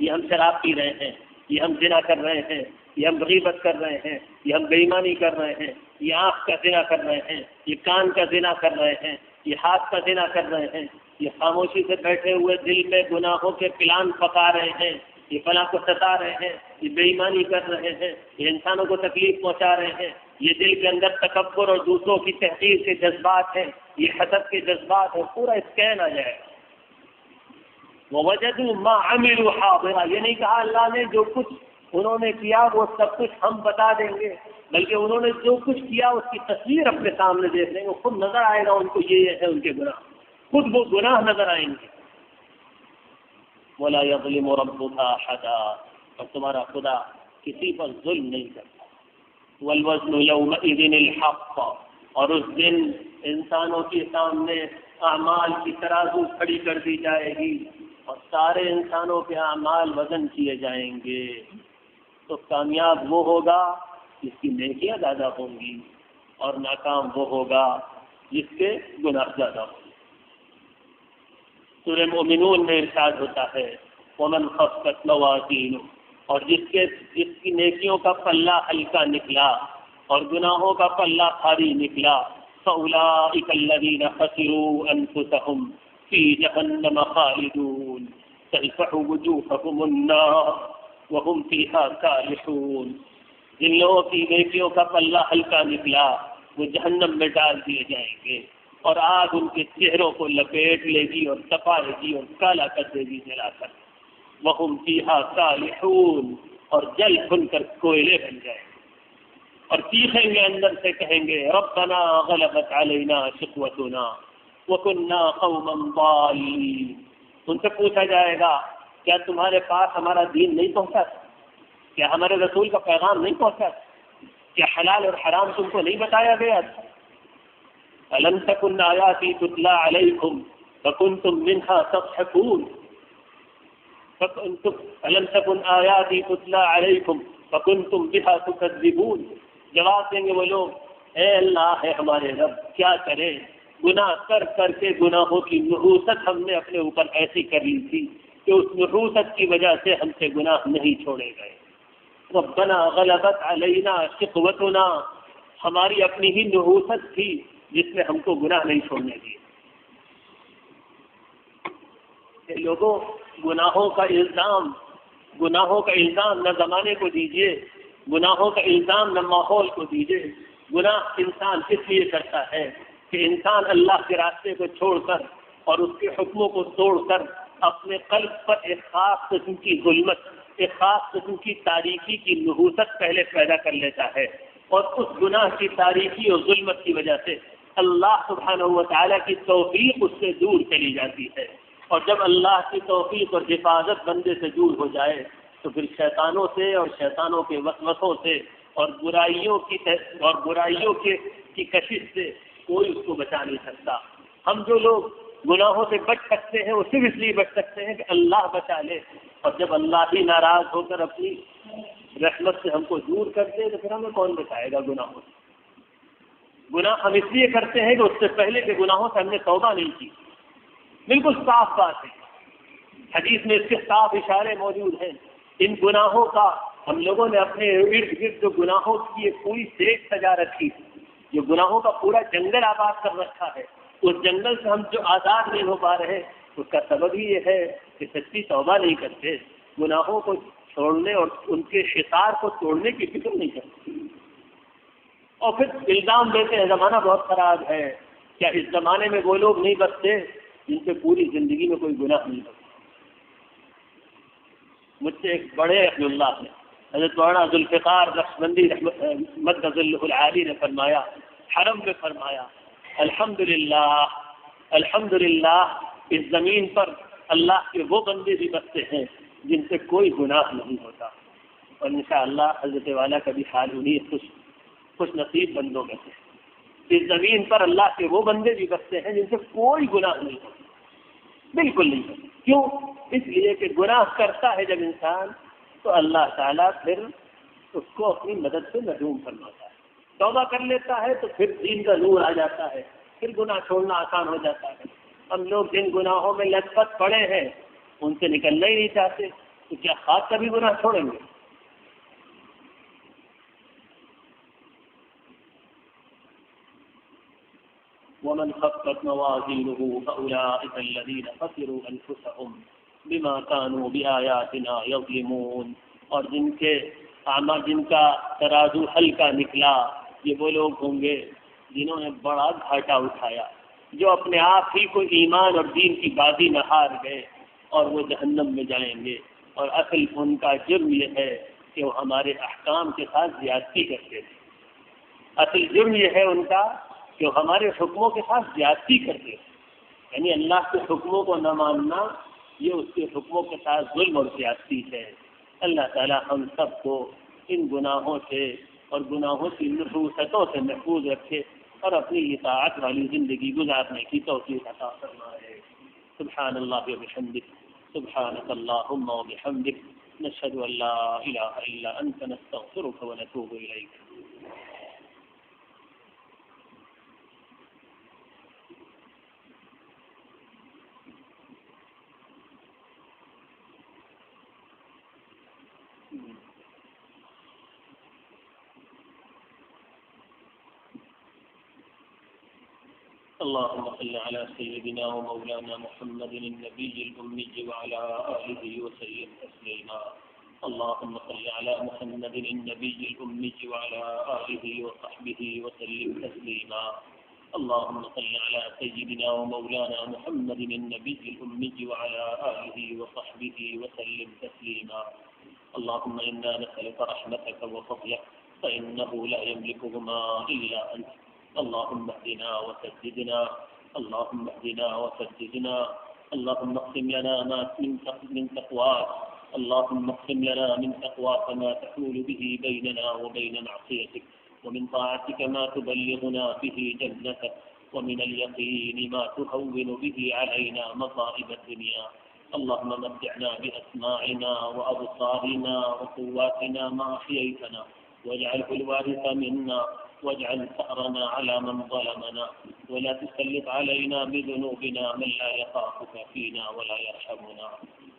یہ ہم شراب پی رہے ہیں، یہ ہم زنا کر رہے ہیں، یہ ہم غیبت کر رہے ہیں، یہ ہم بے ایمانی کر رہے ہیں، یہ آنکھ کا زنا کر رہے ہیں، یہ کان کا زنا کر رہے ہیں، یہ ہاتھ کا زنا کر رہے ہیں، یہ خاموشی سے بیٹھے ہوئے دل میں گناہوں کے پلان پکا رہے ہیں، یہ فلاں کو ستا رہے ہیں، یہ بے ایمانی کر رہے ہیں، یہ انسانوں کو تکلیف پہنچا رہے ہیں، یہ دل کے اندر تکبر اور دوسروں کی تحقیر کے جذبات ہیں، یہ حسد کے جذبات ہیں. پورا اسکین آ جائے گا. وَوَجَدُوا مَا عَمِلُوا حَاضِرًا، یہ نہیں کہا اللہ نے جو کچھ انہوں نے کیا وہ سب کچھ ہم بتا دیں گے، بلکہ انہوں نے جو کچھ کیا اس کی تصویر اپنے سامنے دیکھ لیں گے، خود نظر آئے گا ان کو یہ ہے ان کے گناہ، خود وہ گناہ نظر آئیں گے. وَلَا يَظْلِمُ رَبُّكَ أَحَدًا، اور تمہارا خدا کسی پر ظلم نہیں کرتا. وَالْوَزْنُ يَوْمَئِذٍ الْحَقُّ، اور اس دن انسانوں کے سامنے اعمال کی ترازو کھڑی کر دی جائے گی اور سارے انسانوں کے اعمال وزن کیے جائیں گے. تو کامیاب وہ ہوگا جس کی نیکیاں زیادہ ہوں گی اور ناکام وہ ہوگا جس کے گناہ زیادہ ہوں گے. سورہ مومنون میں ارشاد ہوتا ہے وَمَنْ خَفَّتْ مَوَازِينُهُ، اور جس کی نیکیوں کا پلہ ہلکا نکلا اور گناہوں کا پلہ بھاری نکلا، فَأُولَٰئِكَ الَّذِينَ خَسِرُوا أَنفُسَهُمْ فِي جَهَنَّمَ خَالِدُونَ تَلْفَحُ وُجُوهَهُمُ النَّارُ وَهُمْ فِيهَا كَالِحُونَ. جن لوگوں کی نیکیوں کا پلہ ہلکا نکلا وہ جہنم میں ڈال دیے جائیں گے اور آگ ان کے چہروں کو لپیٹ لے گی اور تپائے گی اور کالا کر دے گی جلا کر. وَهُمْ فِيهَا كَالِحُونَ، اور جل بھن کر کوئلے بن جائیں گے اور چیخیں گے اندر سے، کہیں گے ربنا غلبت علینا شقوتنا وَكُنَّا قَوْمًا ضَالِّينَ. ان سے پوچھا جائے گا کیا تمہارے پاس ہمارا دین نہیں پہنچا؟ کیا ہمارے رسول کا پیغام نہیں پہنچا؟ کیا حلال اور حرام تم کو نہیں بتایا گیا؟ أَلَمْ تَكُنْ آيَاتِي تُتْلَىٰ عَلَيْكُمْ فَكُنْتُمْ مِنْهَا تَضْحَكُونَ. أَلَمْ تَكُنْ آيَاتِي تُتْلَىٰ عَلَيْكُمْ فَكُنْتُمْ بِهَا تُكَذِّبُونَ. جواب دیں گے وہ لوگ اے اللہ ہے ہمارے رب، کیا کریں، گناہ کر کر کے گناہوں کی نحوست ہم نے اپنے اوپر ایسی کر لی تھی کہ اس نحوست کی وجہ سے ہم سے گناہ نہیں چھوڑے گئے. ربنا غلبت علینا شقوتنا، ہماری اپنی ہی نحوست تھی جس میں ہم کو گناہ نہیں چھوڑنے دیے. لوگوں گناہوں کا الزام نہ زمانے کو دیجیے، گناہوں کا الزام نہ ماحول کو دیجیے. گناہ انسان کس لیے کرتا ہے؟ کہ انسان اللہ کے راستے کو چھوڑ کر اور اس کے حکموں کو توڑ کر اپنے قلب پر ایک خاص قسم کی ظلمت، ایک خاص قسم کی تاریکی کی نحوست پہلے پیدا کر لیتا ہے، اور اس گناہ کی تاریکی اور ظلمت کی وجہ سے اللہ سبحانہ و تعالیٰ کی توفیق اس سے دور چلی جاتی ہے۔ اور جب اللہ کی توفیق اور حفاظت بندے سے دور ہو جائے تو پھر شیطانوں سے اور شیطانوں کے وسوسوں سے اور برائیوں کی کشش سے کوئی اس کو بچا نہیں سکتا۔ ہم جو لوگ گناہوں سے بچ سکتے ہیں وہ صرف اس لیے بچ سکتے ہیں کہ اللہ بچا لے، اور جب اللہ بھی ناراض ہو کر اپنی رحمت سے ہم کو دور کر دے تو پھر ہمیں کون بچائے گا گناہوں سے؟ گناہ ہم اس لیے کرتے ہیں کہ اس سے پہلے کے گناہوں سے ہم نے توبہ نہیں کی، بالکل صاف بات ہے، حدیث میں اس کے صاف اشارے موجود ہیں۔ ان گناہوں کا ہم لوگوں نے اپنے ارد گرد جو گناہوں کی ایک پوری دیکھ سجا رکھی، جو گناہوں کا پورا جنگل آباد کر رکھا ہے، اس جنگل سے ہم جو آزاد نہیں ہو پا رہے اس کا سبب ہی یہ ہے کہ سچی توبہ نہیں کرتے، گناہوں کو چھوڑنے اور ان کے شکار کو توڑنے کی فکر نہیں کرتے، اور پھر الزام دیتے ہیں زمانہ بہت خراب ہے۔ کیا اس زمانے میں وہ لوگ نہیں بچتے جن سے پوری زندگی میں کوئی گناہ نہیں ہوتا؟ مجھ سے ایک بڑے رحم اللہ نے، حضرت مولانا ذوالفقار نقشبندی مد ظلہ العالی نے فرمایا، حرم میں فرمایا، الحمدللہ اس زمین پر اللہ کے وہ بندے بھی بستے ہیں جن سے کوئی گناہ نہیں ہوتا، اور انشاءاللہ حضرت والا کا بھی حال انہیں خوش نصیب بندوں میں سے۔ اس زمین پر اللہ کے وہ بندے بھی بستے ہیں جن سے کوئی گناہ نہیں ہوتا، بالکل نہیں ہوتا۔ کیوں؟ اس لیے کہ گناہ کرتا ہے جب انسان تو اللہ تعالیٰ پھر اس کو اپنی مدد سے محروم فرماتا ہے، توبہ کر لیتا ہے تو پھر دین کا نور آ جاتا ہے، پھر گناہ چھوڑنا آسان ہو جاتا ہے۔ ہم لوگ جن گناہوں میں لت پت پڑے ہیں ان سے نکلنا ہی نہیں چاہتے، تو کیا خاص کبھی گناہ چھوڑیں گے؟ ومن خفت موازینه فأولئک الذین خسروا انفسهم بما كانوا بآیاتنا یظلمون، اور جن کا ترازو ہلکا نکلا یہ وہ لوگ ہوں گے جنہوں نے بڑا گھاٹا اٹھایا، جو اپنے آپ ہی کو ایمان اور دین کی بازی میں ہار گئے، اور وہ جہنم میں جائیں گے۔ اور اصل ان کا جرم یہ ہے کہ وہ ہمارے احکام کے ساتھ زیادتی کرتے تھے، اصل جرم یہ ہے ان کا کہ وہ ہمارے حکموں کے ساتھ زیادتی کرتے تھے، یعنی اللہ کے حکموں کو نہ ماننا یہ اس کے حکموں کے ساتھ ظلم اور زیادتی ہے۔ اللہ تعالی ہم سب کو ان گناہوں سے اور گناہوں کی نحوستوں سے محفوظ رکھے اور اپنی اطاعت والی زندگی گزارنے کی توفیق عطا فرمائے۔ سبحان اللہ وبحمدہ، سبحانک اللہم وبحمدک، نشہد ان لا الہ الا انت، نستغفرک ونتوب الیک۔ اللهم صل على سيدنا ومولانا محمد النبي الأمي وعلى آله وسلم تسليما۔ اللهم صل على محمد النبي الأمي وعلى آله وصحبه وسلم تسليما۔ اللهم صل على سيدنا ومولانا محمد النبي الأمي وعلى آله وصحبه وسلم تسليما۔ اللهم إنا نسألك رحمتك وفضلك فإنه لا يملكهما إلا أنت۔ اللهم اهدنا وسددنا، اللهم اهدنا وسددنا، اللهم اقسم لنا ما من تقواك، اللهم اقسم لنا من تقواك ما تحول به بيننا وبين معصيتك، ومن طاعتك ما تبلغنا به جنتك، ومن اليقين ما تهون به علينا مصائب الدنيا۔ اللهم متعنا بأسماعنا وأبصارنا وقواتنا ما أحييتنا، واجعله الوارث منا، واجعل ثأرنا على من ظلمنا، ولا تسلط علينا بذنوبنا من لا يخافك فينا ولا يرحمنا۔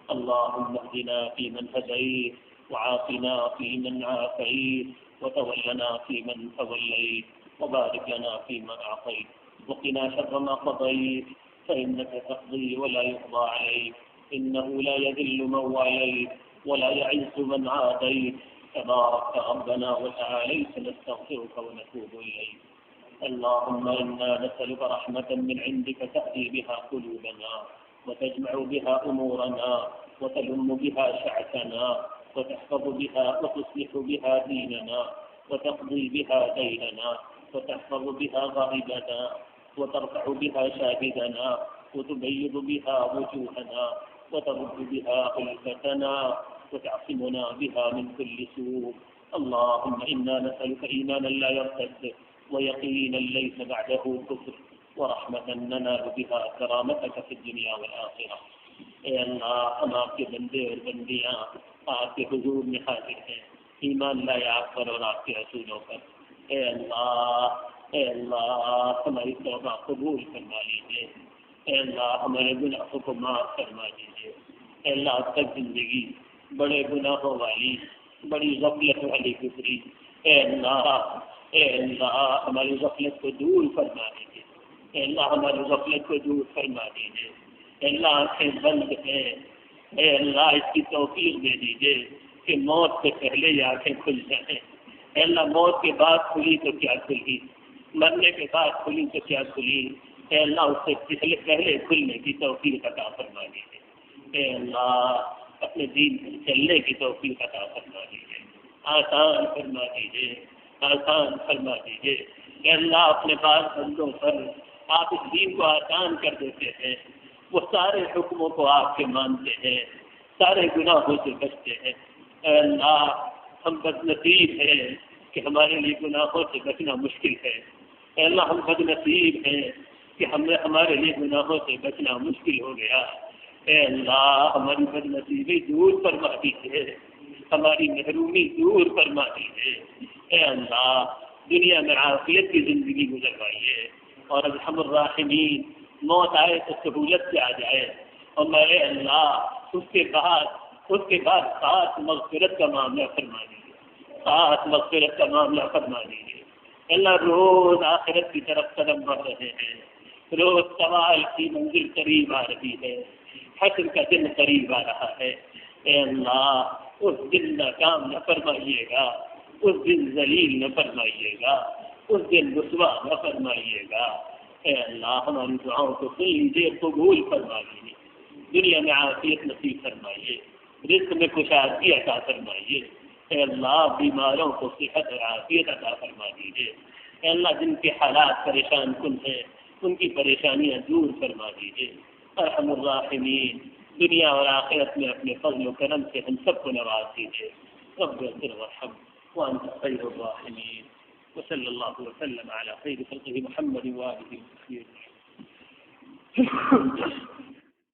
اللهم اهدنا فيمن هديت، وعافنا فيمن عافيت، وتولنا فيمن توليت، وبارك لنا فيما أعطيت، وقنا شر ما قضيت، فإنك تقضي ولا يقضى عليك، إنه لا يذل من واليت ولا يعز من عاديت، تبارك ربنا وتعاليت، نستغفرك ونتوب إليك۔ اللهم إنا نسألك رحمة من عندك تهدي بها قلوبنا وتجمع بها أمورنا وتلم بها شعثنا وتحفظ بها وتصلح بها ديننا وتقضي بها ديننا وتحفظ بها غائبنا وترفع بها شاهدنا وتبيض بها وجوهنا وترد بها خلفتنا وتعصمنا بها من كل سوء. اللهم إنا نسألك إيمانا لا يرتد ويقينا ليس بعده كفر ورحمة ننال بها كرامتك في الدنيا والآخرة. اے اللہ ہم آپ کے بندے اور بندیاں آپ کے حضور میں حاضر ہیں، ایمان لائے آپ پر اور آپ کے رسولوں پر۔ اے اللہ ہماری توبہ قبول فرما لیجیے، اے اللہ ہمارے گناہوں کو معاف فرما دیجیے۔ اے اللہ اب تک زندگی بڑے گناہوں والی، بڑی غفلت والی گزری، اے اللہ ہماری غفلت کو دور فرما دیجیے، اے اللہ ہماری غفلت کو دور فرما دیجیے۔ اے اللہ آنکھیں بند ہیں، اے اللہ اس کی توفیق دے دیجیے کہ موت سے پہلے یہ آنکھیں کھل جائیں۔ اے اللہ موت کے بعد کھلی تو کیا کھلی، مرنے کے بعد کھلی تو کیا کھلی، اے اللہ اس سے پہلے کھلنے کی توفیق عطا فرما دیجیے۔ اے اللہ اپنے دین پر چلنے کی توفیق عطا فرما دیجیے، آسان فرما دیجیے، آسان فرما دیجیے۔ اے اللہ اپنے پاس بندوں پر آپ اس دین کو آسان کر دیتے ہیں، وہ سارے حکموں کو آپ کے مانتے ہیں، سارے گناہوں سے بچتے ہیں۔ اے اللہ ہم بد نصیب ہیں کہ ہمارے لیے گناہوں سے بچنا مشکل ہے، اے اللہ ہم بد نصیب ہیں کہ ہمارے لیے گناہوں سے بچنا مشکل ہو گیا۔ اے اللہ ہماری بد نصیبی دور فرما دیجیے، ہماری محرومی دور فرما دیجیے۔ اے اللہ دنیا میں عافیت کی زندگی گزروائیے، اور ارحم الراحمین موت آئے تو سہولت سے آ جائے، اور میرے اللہ اس کے بعد خاص مغفرت کا معاملہ فرما دیجیے، خاص مغفرت کا معاملہ فرما دیجیے۔ اللہ روز آخرت کی طرف قدم بڑھ رہے ہیں، روز سوال کی منزل قریب آ رہی ہے، حشر کا دن قریب آ رہا ہے۔ اے اللہ اس دن ناکام نہ فرمائیے گا، اس دن ذلیل نہ فرمائیے گا، اس دن رسوا نہ فرمائیے گا۔ اے اللہ ہماری دعاؤں کو سن لیجیے، قبول فرما لیجیے، دنیا میں عافیت نصیب فرمائیے، رزق میں کشادگی عطا فرمائیے۔ اے اللہ بیماروں کو صحت اور عافیت عطا فرما دیجیے۔ اے اللہ جن کے حالات پریشان کن ہیں ان کی پریشانیاں دور فرما دیجیے۔ ارحم الراحمین دنیا اور آخرت میں اپنے فضل و کرم سے ہم سب کو نواز دیجیے۔ رب اغفر وارحم وانت خیر الراحمین، وصلی اللہ وسلم علی خیر خلقہ محمد وآلہ وصحبہ۔